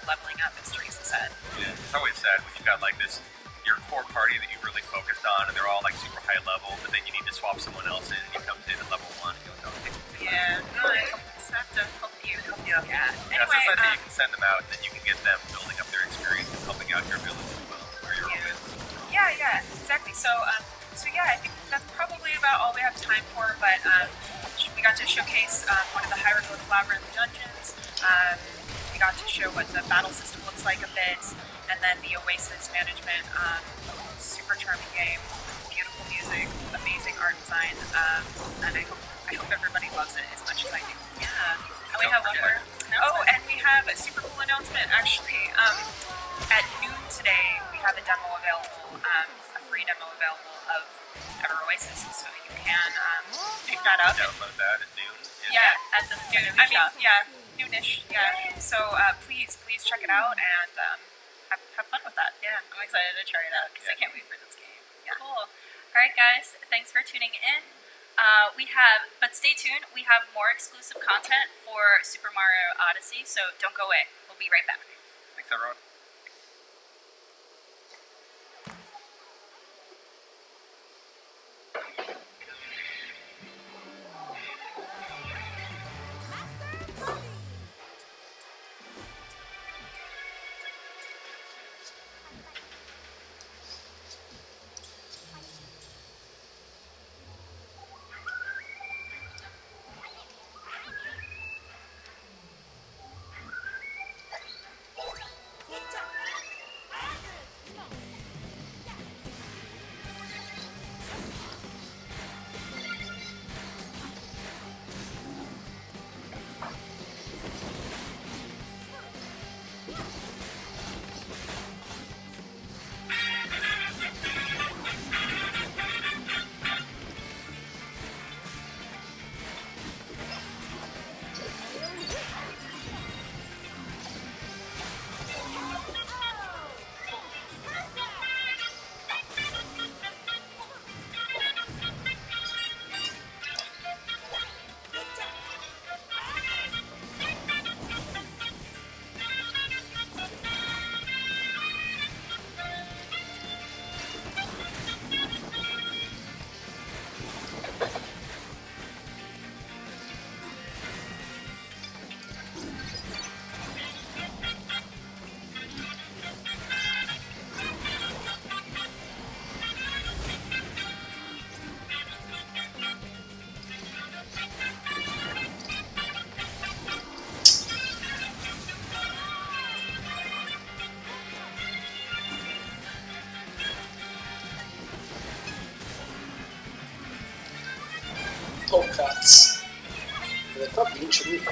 leveling up, as Teresa said. Yeah, it's always sad when you've got like this, your core party that you've really focused on, and they're all like super high level, but then you need to swap someone else in, and you come in at level 1, and you go, okay. Yeah, no, I just have to help you. Yeah. Yeah, so Anyway, it's nice that you can send them out, and then you can get them building up their experience and helping out your village as well, or your with. Yeah, exactly. So yeah, I think that's probably about all we have time for, but we got to showcase one of the Hieroglyph Labyrinth dungeons. We got to show what the battle system looks like a bit, and then the Oasis management. Super charming game, beautiful music, amazing art design, and I hope everybody loves it as much as I do. Yeah. And we have one more announcement. Oh, and we have a super cool announcement, actually. At noon have a demo available, a free demo available of Ever Oasis, so you can pick that up. Download that at noon. Yeah, at the noon. I mean, yeah, noonish. Yeah. So please check it out and have fun with that. Yeah, I'm excited to try it out because I can't wait for this game. Yeah. Cool. All right, guys. Thanks for tuning in. But stay tuned. We have more exclusive content for Super Mario Odyssey, so don't go away. We'll be right back. Thanks, everyone. Oh cazzo. In realtà vince lui.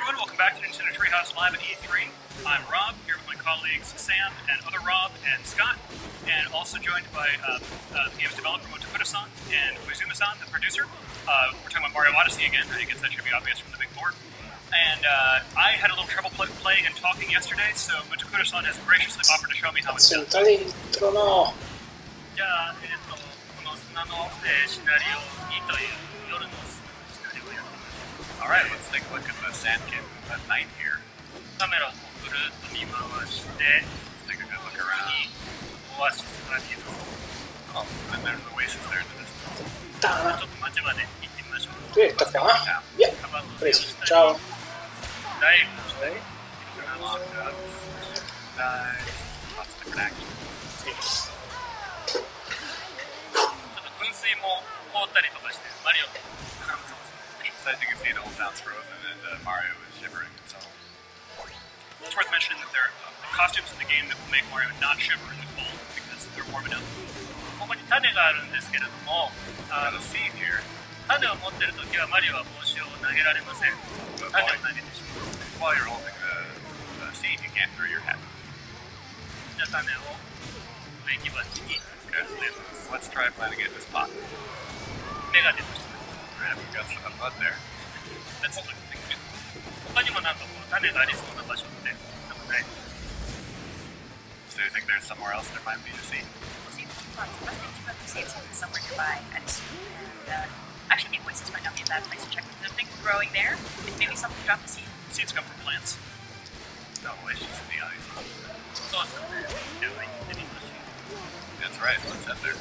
everyone, welcome back to Nintendo Treehouse Live at E3. I'm Rob, here with my colleagues Sam and other Rob and Scott, and also joined by the game's developer Motokuda-san and Koizumi-san, the producer. We're talking about Mario Odyssey again. I guess that should be obvious from the big board. And I had a little trouble playing and talking yesterday, so Motokuda-san has graciously offered to show me how it's done. Senta dentro, no. じゃあ、この砂の、シナリオ2という夜のシナリオをやってみます。 Alright, let's take a look at the Sand Kitten at night here. カメラをこうぐるっと見回して、 Let's take a good look around. オアシスが見えます。 Oh, and there's the oasis there in the distance. Puttana. ちょっと街まで行ってみましょう。 Diretta qua? Via. カバンの Preso. Ciao. ダイブして、 Lots of dive, lots of different actions. ちょっと噴水も凍ったりとかして、マリオ So as you can see, the whole town's frozen and Mario is shivering. So it's worth mentioning that there are costumes in the game that will make Mario not shiver in the cold because they're warm enough. ここに種があるんですけれども、 Got a seed here. 種を持ってるときはマリオは帽子を投げられません。 But 種を投げてしまう。 while you're holding the seed, you can't throw your hat. じゃあ種を植木鉢に Good. Let's try planting it in this pot. 芽が出ました。 Alright, we've got some mud there. That's all I can think of. 他にもなんかこう種がありそうな場所ってなんかない。 So you think there's somewhere else there might be a seed? Seems too much. I think too much to see it's somewhere nearby. I just, and actually, the oasis might not be a bad place to check. There's things growing there. Maybe something dropped a seed. Seeds come from plants. No, it's just in the eyes. そうですね。じゃあ行ってみましょう。 That's right, let's head there.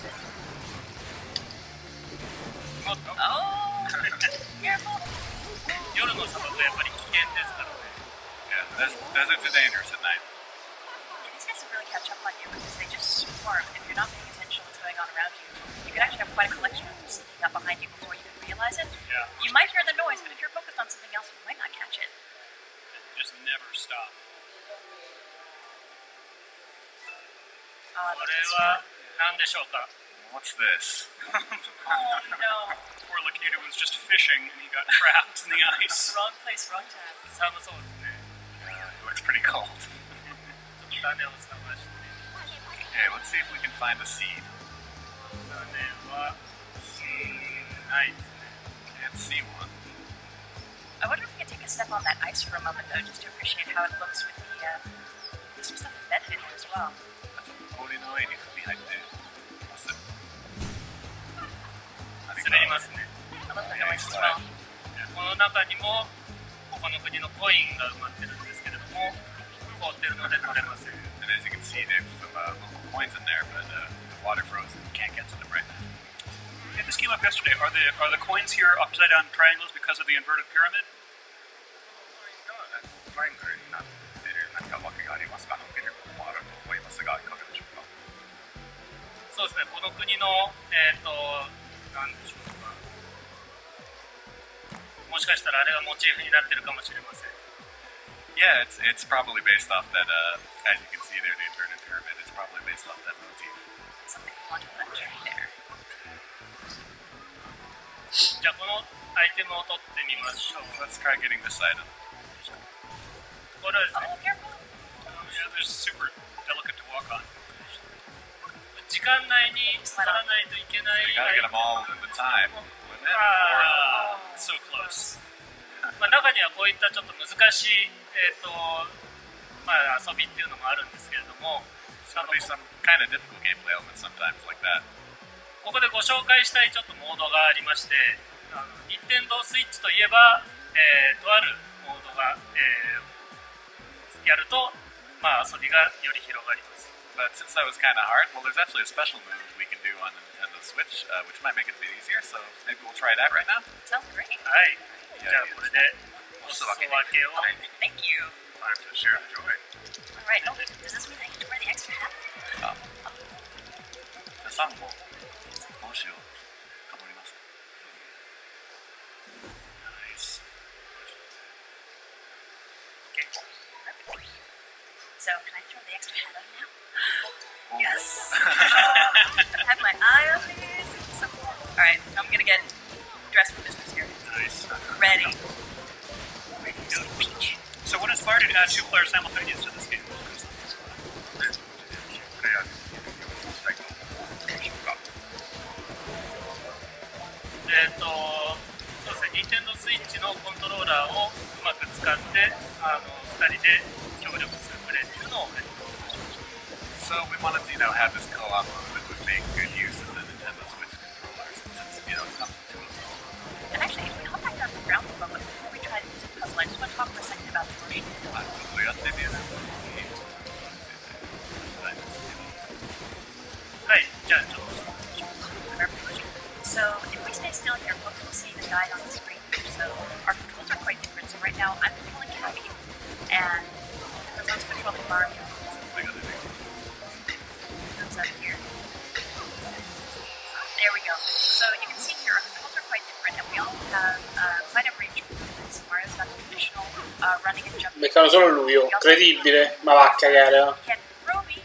Oh. Oh, careful. 夜の砂漠はやっぱり危険ですからね。 Yeah, deserts are dangerous at night. These guys will really catch up on you because they just swarm. If you're not paying attention to what's going on around you, you could actually have quite a collection of them sneaking up behind you before you can realize it. Yeah. You might hear the noise, but if you're focused on something else, you might not catch it. Just never stop. Oh, これは何でしょうか。 What's this? oh no. Poor Lakitu was just fishing and he got trapped in the ice. Wrong place, wrong time. 寒そうですね。 It looks pretty cold. ちょっと種を探して。 Okay, let's see if we can find a seed. 種はないですね。Can't see one. I wonder if we could take a step on that ice for a moment, though, just to appreciate how it looks with the, there's some stuff embedded in there as well. 氷の上に踏み入ってます。滑りますね。 I love the Yeah, noise as slide. well. この中にもここの国のコインが埋まってるんですけれども、凍ってるので取れません。 And as you can see, there's some local coins in there, but the water frozen. You can't get to them right now. Yeah, this came up yesterday. Are the coins here upside down triangles because of the inverted pyramid? トライアングルになってる何か訳がありますか？見ることもあると思いますが、いかがでしょうか？そうですね、この国の、なんでしょうか。もしかしたらあれがモチーフになってるかもしれません。 Yeah, it's probably based off that. As you can see there, the inverted pyramid. It's probably based off that motif. Something wanted that tree there. じゃあこのアイテムを取ってみましょう。 Let's try getting this item. これはですね、 Oh, careful. Yeah, they're super delicate to walk on. 時間内に取らないといけない You gotta get them all in the time. Wouldn't it? あ So close. まあ、中にはこういったちょっと難しい、まあ、遊びっていうのもあるんですけれども、 So there'll be some kind of difficult gameplay elements sometimes like that. ここでご紹介したいちょっとモードがありまして、任天堂スイッチといえば、とあるモードが、やると、まあ、遊びがより広がります。 But since that was kind of hard, well, there's actually a special move we can do on the Nintendo Switch, which might make it a bit easier. So maybe we'll try that right now. Sounds great. はい。じゃあこれでお裾分けを。 Thank you. Time to share the joy. All right. Oh, does this mean I need to wear the extra hat? さんも帽子をかぶります。Nice. Okay. Perfect. So, can I throw the extra hat on now? Yes. I have my eye on these. So cool. All right. I'm gonna get dressed for business here. Nice. Ready. Ready to peach. playing 2 players simultaneous to this game. プレイヤーにしたいと思いましょうか。そうですね、Nintendo Switch のコントローラーをうまく使って、2人で協力するプレイっていうのをね。So we wanted to, have this co-op mode that would make good use of the Nintendo Switch controllers since, it comes with 2 of them. And actually, if we hop back down to the ground for a moment before we try this puzzle, I just want to talk for a second about the motion. どうやって見えるのかはい、じゃあちょっと。So if we stay still here, folks will see the guide on the screen here. So our controls are quite different. So right now I'm controlling Cappy, and Tarzan's controlling Mario. Goes up here. There we go. So you can see here our controls are quite different, and we all have quite a range of movements. Mario's got traditional running and jumping. Beccano solo lui, incredibile, ma va a cagare. Can throw me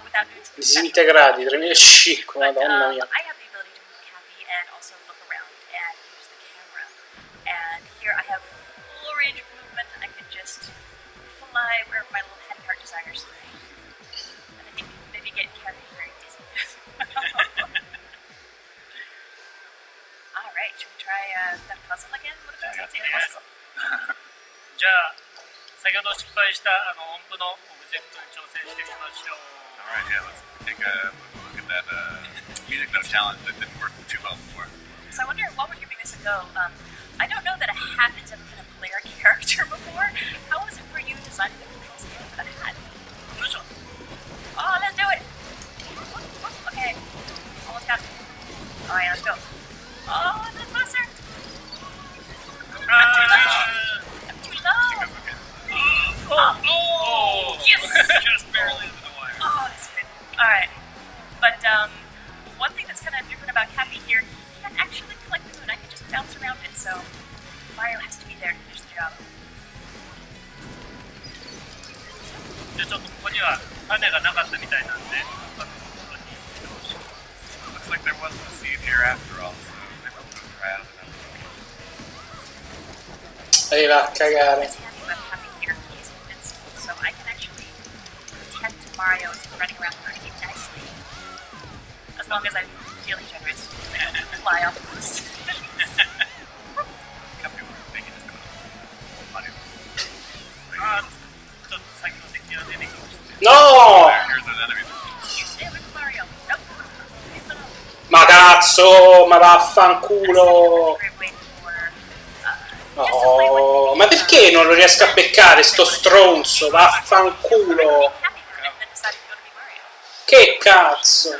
without doing something Disintegrati, 3500, madonna mia. I have the ability to move Cappy and also look around and use the camera. And here I have full range of movement. I can just fly wherever my little head heart desires. And I think maybe get Cappy very dizzy. Alright, should we try that puzzle again? What if there's something else? じゃあ、先ほど失敗した音符のオブジェクトに挑戦してみましょう。Alright, yeah, let's take a look at that music note challenge that didn't work too well before. So I wonder, while we're giving this a go, I don't know that a hat has ever been a player character before. How was it for you designing the control scheme for the hat? Oh, let's do it! Okay, almost got it. Alright, let's go. Oh, that's closer! I'm too low! I'm too low! Oh! Yes! Just barely into the wire. Oh, that's good. Alright. But, one thing that's kind of different about Cappy here, he can't actually collect the moon. I can just bounce around it, so Mario has to be there to finish the job. じゃあちょっとここには種がなかったみたいなんで、 Looks like there wasn't a seed here after all, so they were moving right out of the Va a cagare. What's handy about Cappy here, he's invincible, so I can actually protect Mario as he's running around pretty nicely. As long as I'm feeling generous. Fly off the list. No! Here's an enemy. You stay with Mario. Nope. Leave them alone. Ma cazzo, ma vaffanculo! Great way for, No, ma perché non lo riesco a beccare sto stronzo? Vaffanculo! Happy for it and then decided to go to be Mario. Che cazzo?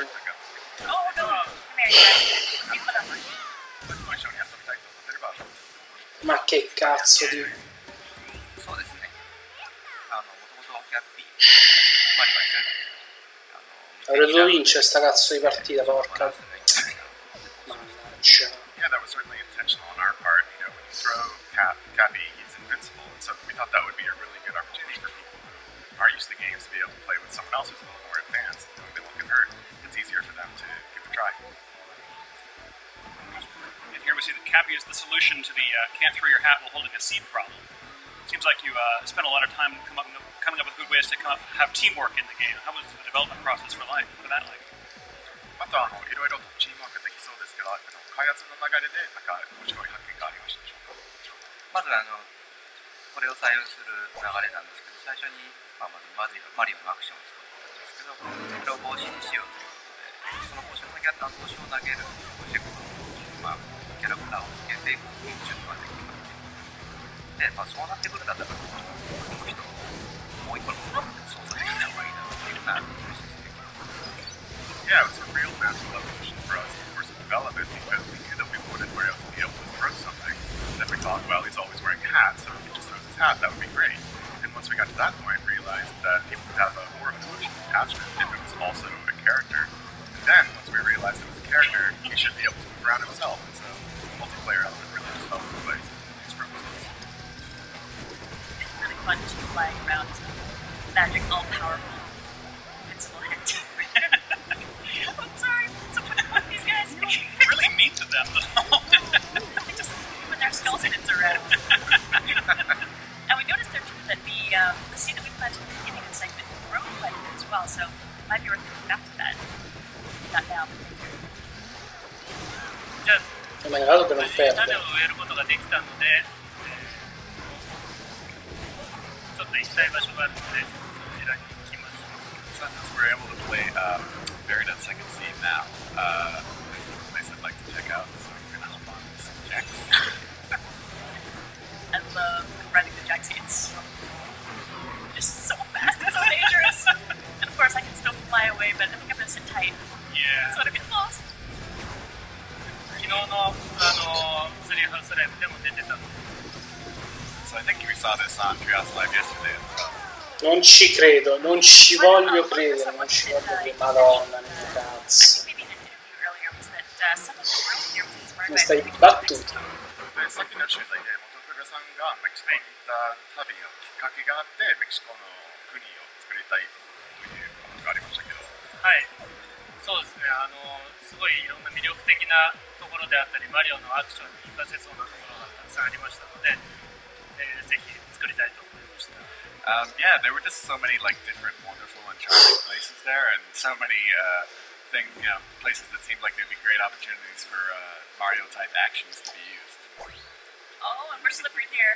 Oh no! Come here, you guys. Leave them alone. Ma che cazzo di... そうですね。もともとキャッピー、マリは一人で Avrei dovuto vincere sta cazzo di partita, porca. Mannaggia. Yeah, that was certainly intentional on our part. When you throw Cappy, he's invincible, and so we thought that would be a really good opportunity for people who are used to games to be able to play with someone else who's a little more advanced. When they look and hurt, it's easier for them to give it a try. And here we see that Cappy is the solution to the can't throw your hat while holding a seed problem. Seems like you spent a lot of time coming up with good ways to have teamwork in the game. How was the development process for that like? あといろいろとチームワークできそうですけど、開発の流れでなんか面白い発見がありましたでしょうか。まずこれを採用する流れなんですけど、最初に、まずマリオのアクションを作ったんですけど、これを帽子にしようということで、その帽子を投げるオブジェクトに、キャラクターをつけて運順ができるで、そうなってくるんだったら、この人もう一個の操作できた方がいいなというようなプロセスで。Yeah, it was a real natural evolution for us, of course, to develop it because we knew that we wanted Mario to be able to throw something. And then we thought, well, he's always wearing a hat, so if he just throws his hat, that would be great. And once we got to that point, we realized that it would have more of an emotional attachment if it was also a character. And then, once we realized it was a character, he should be able to move around himself. And so the multiplayer element really just fell into place. It's really fun to fly around magic, all-powerful, invincible head. I'm sorry, so fuck these guys. Really mean to them though. They just put their skeletons around. And we noticed there too that the well, so it might be worth going back to that. Not now, but later. じゃあ Me ne vado che non 無事に種 perde. を植えることができたので、ちょっと行きたい場所があるのでそちらに行きましょう。 So since we're able to play Buried at Second Seed now, there's a place I'd like to check out, so we're gonna hop on some jacks. I love riding the Jaxi. It's just so fast and so dangerous. And of course, I can still fly away, but I think I'm gonna sit tight. Yeah. So I don't get lost. 昨日のツリーハウスライブでも出てたので So I think we saw this on Treehouse Live yesterday as well. Non ci credo, non ci voglio credere, non ci voglio credere. Madonna mia I cazzo. think maybe in an interview earlier was that some of the room here was inspired Mi by stai movie battuto. でさっきの取材で元倉さんがメキシコに行った旅のきっかけがあってメキシコの国を作りたいということがありましたけど、はいそうですねすごいいろんな魅力的なところであったりマリオのアクションに活かせそうなところがたくさんありましたので、ぜひ作りたいと思いました yeah, there were just so many like different, wonderful, and charming places there, and so many places that seemed like they'd be great opportunities for Mario-type actions to be used. Oh, and we're slippery here.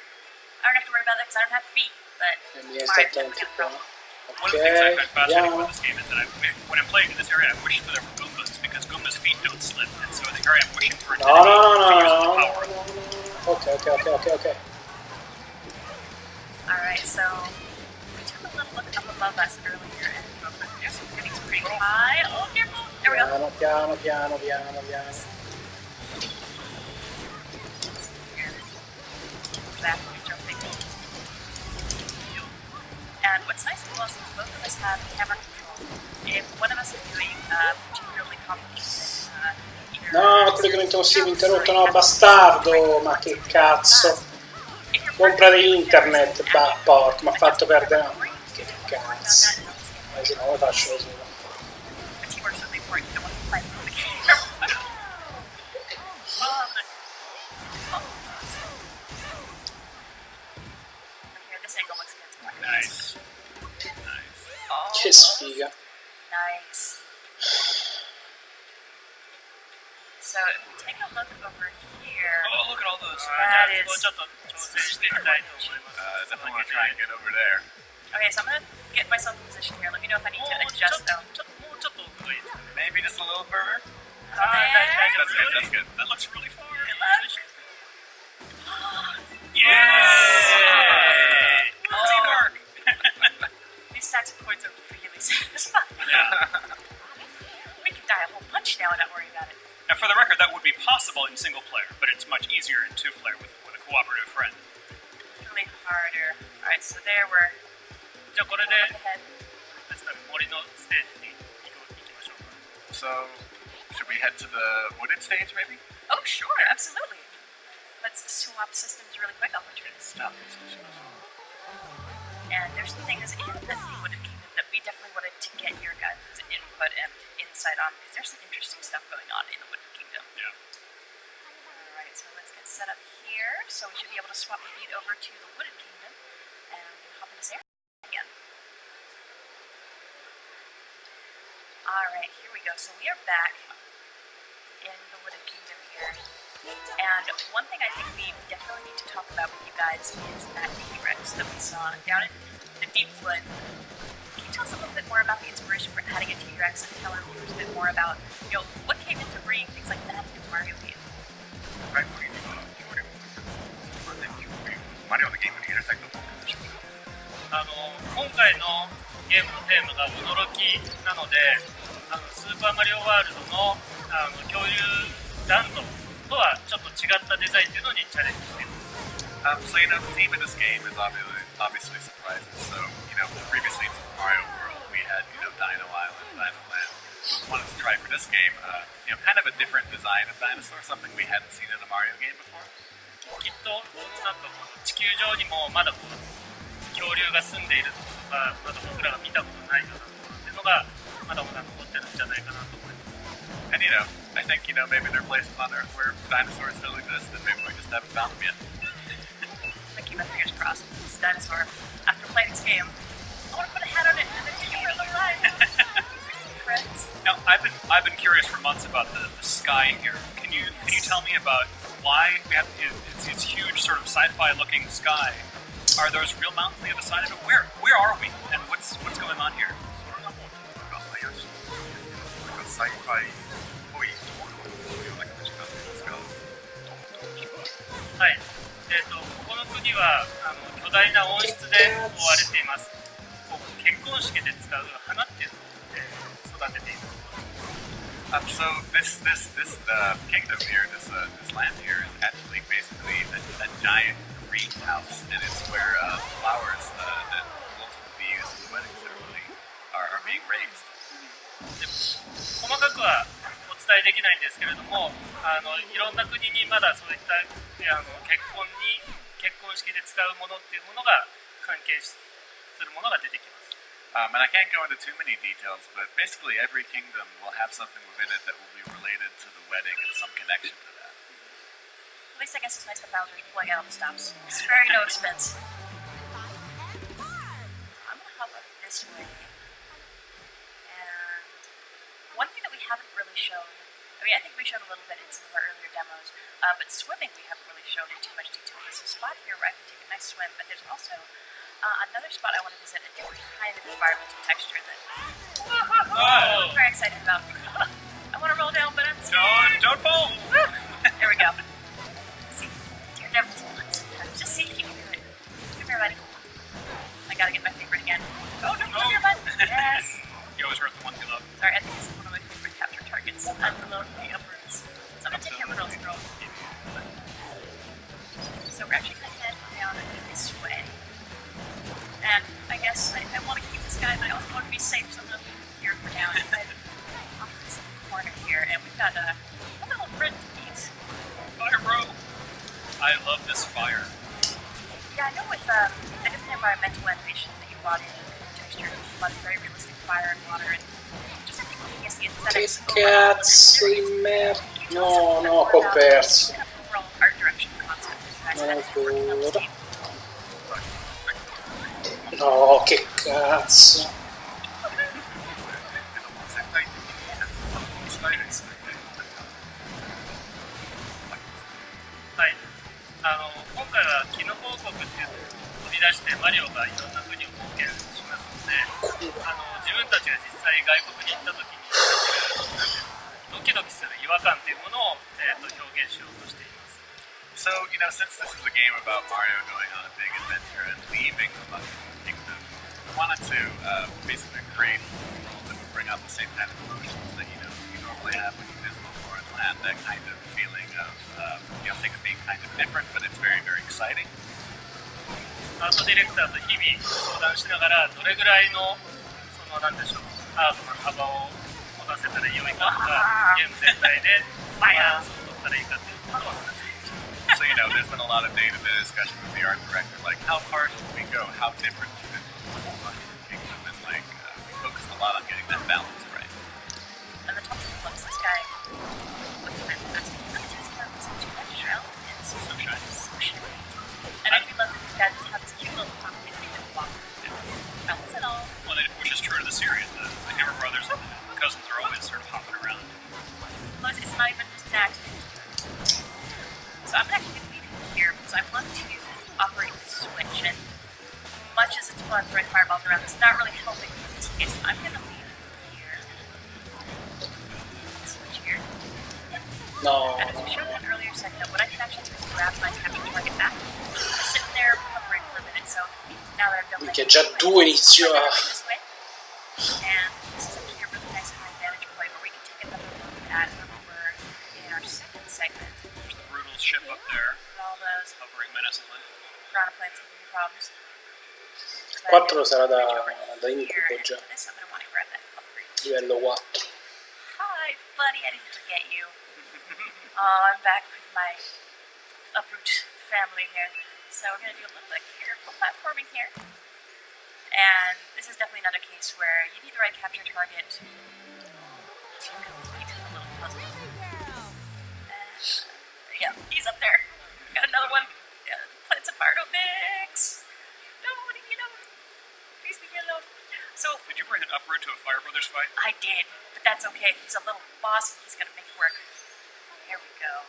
I don't have to worry about that because I don't have feet, but E mi è Mario attenti definitely qua. has a problem. One of the things I Ok, find fascinating andiamo. about this game is that when I'm playing in this area, I wish that there were Goombas because Goomba's feet don't slip, and so here I am wishing for an No, enemy no, no, to use no, the no, power. no, no. Ok. Alright, so we took a little look up above us earlier and yes, we're getting pretty high. Oh, careful! There we go. Piano. Back when we jumping. And what's nice as well, since both of us have camera control, if one of us is doing particularly complicated either No, quelli che non ti siamo interrotto, no, bastardo, ma che cazzo. Comprare internet, porco, mi ha fatto perdere. No, che cazzo. Sì, no, lo faccio così. But teamwork's really important. You don't want to play from the camera. Here, this angle looks good. Nice. Oh, Che sfiga. nice. So if we take a look over here, Oh, look at all those. That is- ちょっと挑戦してみたいと思います。 Definitely want to try and get over there. okay, so I'm gonna get myself in position here. Let me know if I need to もう adjust though. もうちょっと奥がいいですかね。 Maybe just a little further. There. That's good. That's good. That looks really far. Good luck. Yay! Oh. Teamwork! These stacks of points are really satisfying. Yeah. We can die a whole bunch now and not worry about it. Now, for the record, that would be possible in single player, but it's much easier in two player with a cooperative friend. Really harder. Alright, so there we're じゃあこれで look ahead. ですかね、森のステージに行きましょうか。 So, should we head to the wooded stage, maybe? Oh, sure, absolutely. Let's swap systems really quick. I'll put you in the stop. And there's some things in the Wooded Kingdom that we definitely wanted to get your guys' input and insight on because there's some interesting stuff going on in the Wooded Kingdom. Yeah. Alright, so let's get set up here. So we should be able to swap the feed over to the Wooded Kingdom and we can hop in this area again. Alright, here we go. So we are back in the Wooded Kingdom here. And one thing I think we definitely need to talk about with you guys is that T-Rex that we saw down in the Deep Wood. Can you tell us a little bit more about the inspiration for adding a T-Rex and tell our viewers a bit more about, what came into bringing things like that into Mario Game? はい、これには協力マリオのゲームに入れたいと思うんでしょうか。今回のゲームのテーマが驚きなので、スーパーマリオワールドの恐竜ランドとはちょっと違ったデザインっていうのにチャレンジしています。So, the theme of this game is obviously surprising. So, previously in Super Mario World, we had, Dino Island, Dino Land. We wanted to try for this game, kind of a different design of dinosaur, something we hadn't seen in a Mario game before. きっとなんかこの地球上にもまだこう恐竜が住んでいるとか、まだ僕らが見たことないようなところっていうのがまだまだ残ってるんじゃないかなと思います。And, I think, maybe there are places on Earth where dinosaurs still exist, and maybe we just haven't found them yet. I keep my fingers crossed. This dinosaur, after playing this game, I want to put a hat on it and then take it for a little ride. I've been curious for months about the sky here. Can you tell me about why we have it's huge sort of sci-fi looking sky? Are those real mountains on the other side of it? Where are we? And what's going on here? それがもうなんか怪しいなんかサイファイっぽいところのような形になっていますが、はい。ここの国は巨大な温室で覆われています。結婚式で使う花っていうのを、育てています。So this kingdom here, this land here is actually basically a giant greenhouse, and it's where flowers that will ultimately be used in the wedding ceremony are being raised. 細かくはお伝えできないんですけれども、いろんな国にまだそういった結婚式で使うものっていうものが関係するものが出てきます。And I can't go into too many details, but basically every kingdom will have something within it that will be related to the wedding and some connection to that. At least I guess it's nice that Bowser can plug out all the stops. It's very no expense. I'm gonna hop up this way. And one thing that we haven't really shown, I mean, I think we showed a little bit in some of our earlier demos, but swimming we haven't really shown in too much detail. There's a spot here where I can take a nice swim, but there's also another spot I want to visit, a different kind of environmental texture that I'm very excited about. I want to roll down, but I'm scared. Don't fall! There we go. See, dear devil's nuts. Just see if you can do it. Come here, buddy. I gotta get my favorite again. Oh, no, come here, bud. Yes. You always hurt the ones you love. Sorry, I think this is one of my favorite capture targets. I'm below the upwards. So I'm gonna take care of Pearl's girl. So we're actually gonna head down this way. And I guess I want to keep this guy, but I also want to be safe, so I'm going to leave him here for now. And off this corner here, and we've got a little friend to meet. Fire, bro! I love this fire. Yeah, I know with the different environmental animation that you brought in, texture, a lot of very realistic fire and water, and just I think looking at the aesthetics. Che cazzo di merda. No, ho perso. Overall art direction concept that you guys had working on this game. No, che cazzo. はい。今回はキノコ王国っていうのを取り出してマリオがいろんな国を冒険しますので、自分たちが実際外国に行った時にドキドキする違和感っていうものを、表現しようとしています。So, since this is a game about Mario going on a big adventure and leaving the Mushroom Kingdom, I wanted to basically create a world that would bring out the same kind of emotions that you normally have when you visit a foreign land. That kind of feeling of things being kind of different, but it's very, very exciting. アートディレクターと日々相談しながらどれぐらいのなんでしょうアートの幅を持たせたら良いかとかゲーム全体でバランスを取ったらいいかっていうことを話しています。So, there's been a lot of day-to-day discussion with the art director, like how far should we go, how different should it look from the Mushroom Kingdom, and we focused a lot on getting that balance right. And the top of the looks, this guy looks fantastic. Let me test out this two-edged shell. It's So shiny. so shiny. And I do love that these guys have this cute little complicated block. Balance it all. Well, which is true to the series. The Hammer Brothers and the cousins are always sort of hopping around. Plus, it's not even just an accident. So I'm actually going to leave him here because I want to operate this switch, and much as it's fun throwing fireballs around, it's not really helping in this case. So I'm going to leave him here. Switch here. No. And as we showed in an earlier segment, what I can actually do is grab my capture target back. I'm sitting there hovering for a minute, so now that I've done Minchia, già due inizio a... this way. And this is actually a really nice high vantage point where we can take another look at where we were in our second segment. There's the brutal ship up there, All those hovering menacingly. piranha plants having problems. 4 sarà da incubo già. This, I'm gonna want to grab that upgrade. Livello 4. Hi, buddy. I didn't forget you. Oh, I'm back with my uproot family here. So we're gonna do a little bit careful platforming here. And this is definitely another case where you need the right capture target to complete a little puzzle. Yeah, he's up there. Got another one. Plants of fire don't mix. No, leave me alone. Please leave me alone. So Did you bring an Uproot to a Fire Brothers fight? I did, but that's okay. He's a little boss and he's gonna make it work. Here we go.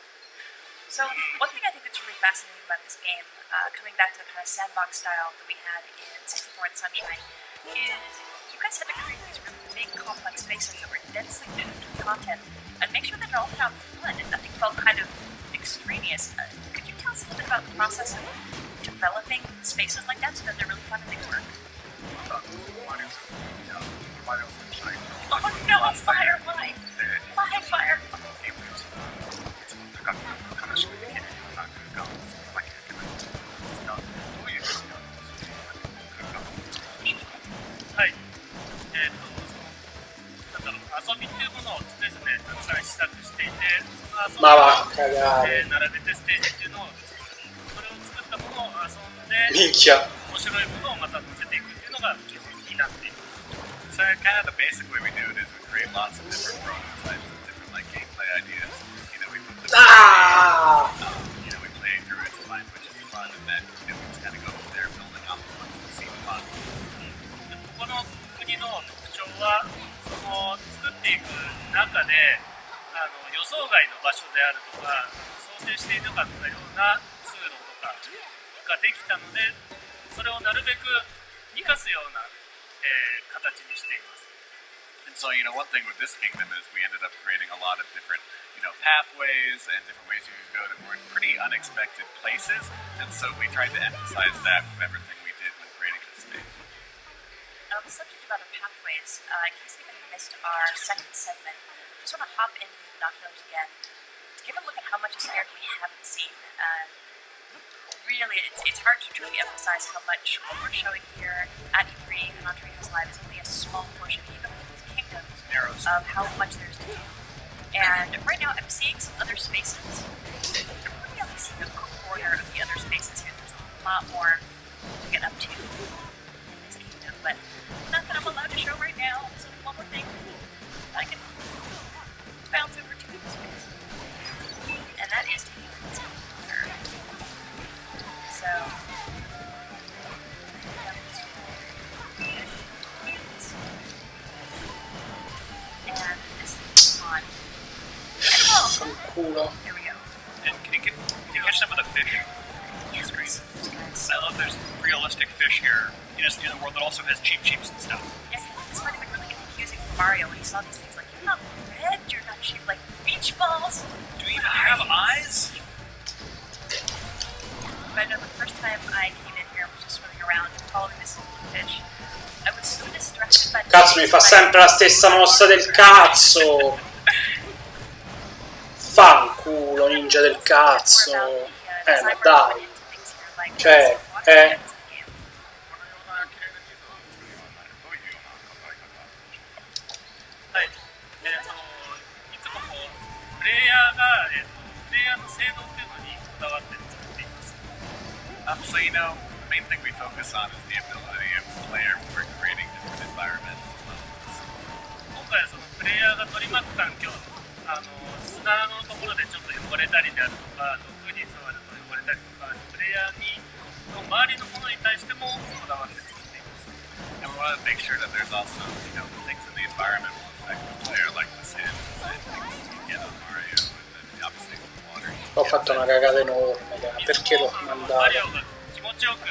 So one thing I think that's really fascinating about this game, coming back to the kind of sandbox style that we had in 64 and Sunshine, is you guys had to create these really big, complex spaces that were densely tuned with content and make sure that it all felt fun and nothing felt kind of extraneous. Could you tell us a little bit about the process of developing spaces like that so that they're really fun and they work? Oh no, Firefly! Why Firefly? Ma va a cagare. 並べてステージっていうのをそれを作ったものを遊んで Minchia. 面白いものをまた載せていくっていうのが基本になっている So kind of the basic way we do it is we create lots of different prototypes of different like gameplay ideas. We put them we play through it to find which is fun, and then we just kind of go from there building up the ones that seem fun. この国の特徴はその作っていく中で予想外の場所であるとか想定していなかったような通路とかができたのでそれをなるべく生かすような、形にしています。 And so, one thing with this kingdom is we ended up creating a lot of different, pathways and different ways you can go that were in pretty unexpected places. And so we tried to emphasize that with everything we did when creating this stage. The subject about our pathways, in case anybody missed our second segment, just want to hop into the binoculars again to give a look at how much of Scared we haven't seen. Really, it's hard to truly emphasize how much what we're showing here at E3 and on Treehouse Live is only a small portion, even with these kingdoms, of how much there's to do. And right now, I'm seeing some other spaces. I'm really only seeing a quarter of the other spaces here. There's a lot more to get up to in this kingdom, but not that I'm allowed to show right now. So one more thing, I can bounce over to this space, and that is taking this corner. So, and this is on. Fanculo. There we go. And can you catch some of the fish? Yes, Great. guys. I love there's realistic fish here in a world that also has cheap and stuff. Yes, this might have been really confusing for Mario when he saw these things like, you're not red, you're not shaped like beach balls. Do you even have eyes? But I know the first time I came in here and was just swimming around and following this fish, I was so distracted by the Cazzo, mi fa sempre la stessa mossa del cazzo. Fanculo, ninja del cazzo. Ma dai. Cioè, はい、いつもこうプレイヤーが、プレイヤーの性能っていうのにこだわって作っています。So, the main thing we focus on is the ability of the player when we're creating different environments and levels. 今回はそのプレイヤーが取り巻く環境、砂のところでちょっと汚れたりであるとか、毒に触ると汚れたりとか、プレイヤーの周りのものに対してもこだわって作っています。And we want to make sure that there's also, things in the environment will affect the player, like the sand things you get on Mario, and then obviously with the water. Ho fatto una cagata enorme, perché l'ho mandato? マリオが気持ちよく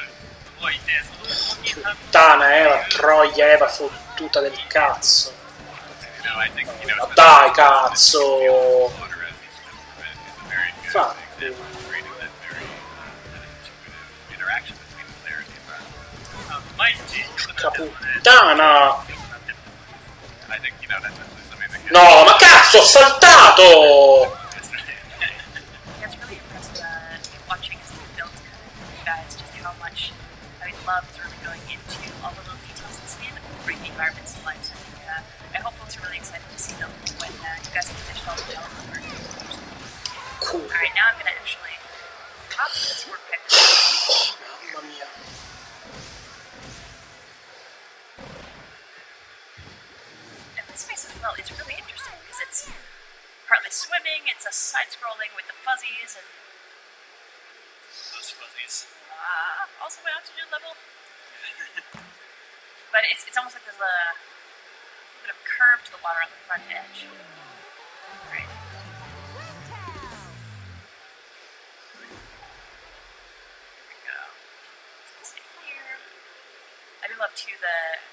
動いて、その本人 Puttana Eva, troia Eva fottuta del cazzo. I think, Ma dai, cazzo! water as you swim through it is a very good Fa- example of creating that very intuitive interaction between the player and the environment. 毎日良くなってるので、 Puttana! I think, that's actually something that can... No, ma cazzo, ho saltato! That's really impressive watching as they build you guys, just how much love is really going into all the little details in this game and bring the environments to life. So I hope folks are really excited to see them when you guys have finished all the development work. Cool. Alright, now I'm going to actually pop this work back. Mamma mia. And this space as well, it's really interesting because it's partly swimming, it's a side-scrolling with the fuzzies and... Those fuzzies. Also my oxygen level. But but it's almost like there's a bit of a curve to the water on the front edge. Right. Here we go. So here. I do love too the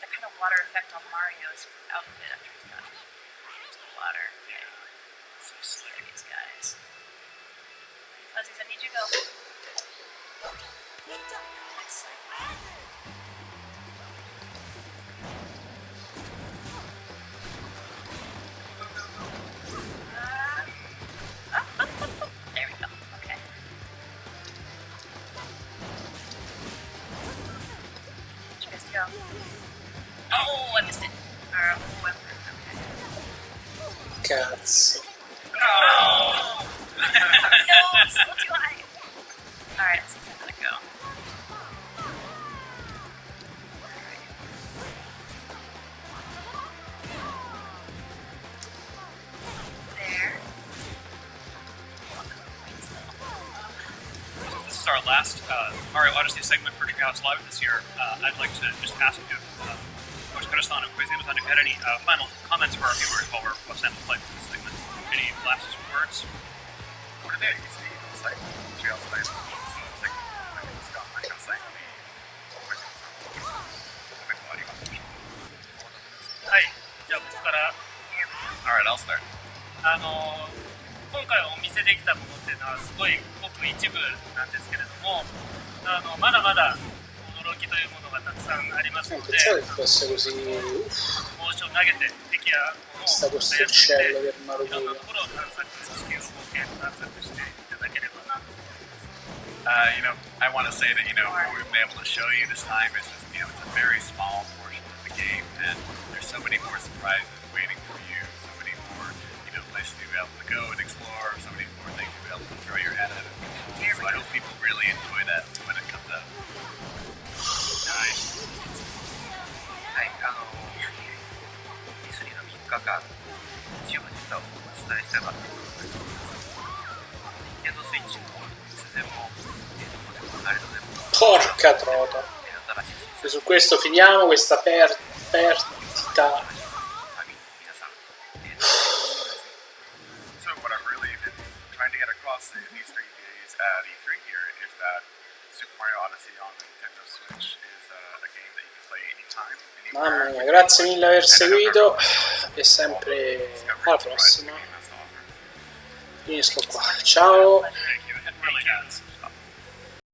kind of water effect on Mario's outfit after he's gone into the water. Yeah. So slick, these guys. Fuzzies, I need you to go. Next slide. There we go. Okay. Where'd you guys go? Oh, I missed it. Okay. Cazzo. Oh! No, so too high. Alright, let's see if I'm gonna go. There. So this is our last Mario Odyssey segment for Treehouse Live this year. I'd like to just ask if Coach Kurasan and Koizumi-san had any final comments for our viewers while we're playing this segment. Any last words? What did they say? Like, Treehouse Live. Like, I think it's got my outside. Alright, I'll start. 今回お見せできたものっていうのはすごいごく一部なんですけれども、まだまだ驚きというものがたくさんありますので、 Pensavo che fosse così. モーション投げて敵やものを Sta 操 questo って uccello del いろんな Maruino. ところを探索、地球の冒険を探索していただければなと。 You know, I want to say that, you know, what we've been able to show you this time is just, you know, it's a very small portion of the game, and there's so many more surprises waiting for you, so many more, you know, places to be able to go and explore, so many more things to be able to throw your head at it. So I hope people really enjoy that when it comes out. Nice. はい、E3 の3日間、一応実はお伝えしたかったことがあります。Nintendo Switch もいつでも、どこでも誰とでも、 Porca trota. 新しいシステ E su questo finiamo questa perdita. ム、皆さん、So what I'm really been trying to get across in these 3 days at E3 here is that Super Mario Odyssey on the Nintendo Switch is a game that you can play anytime, Mamma anywhere. mia, grazie mille per aver seguito e sempre alla prossima. Finisco qua. Ciao.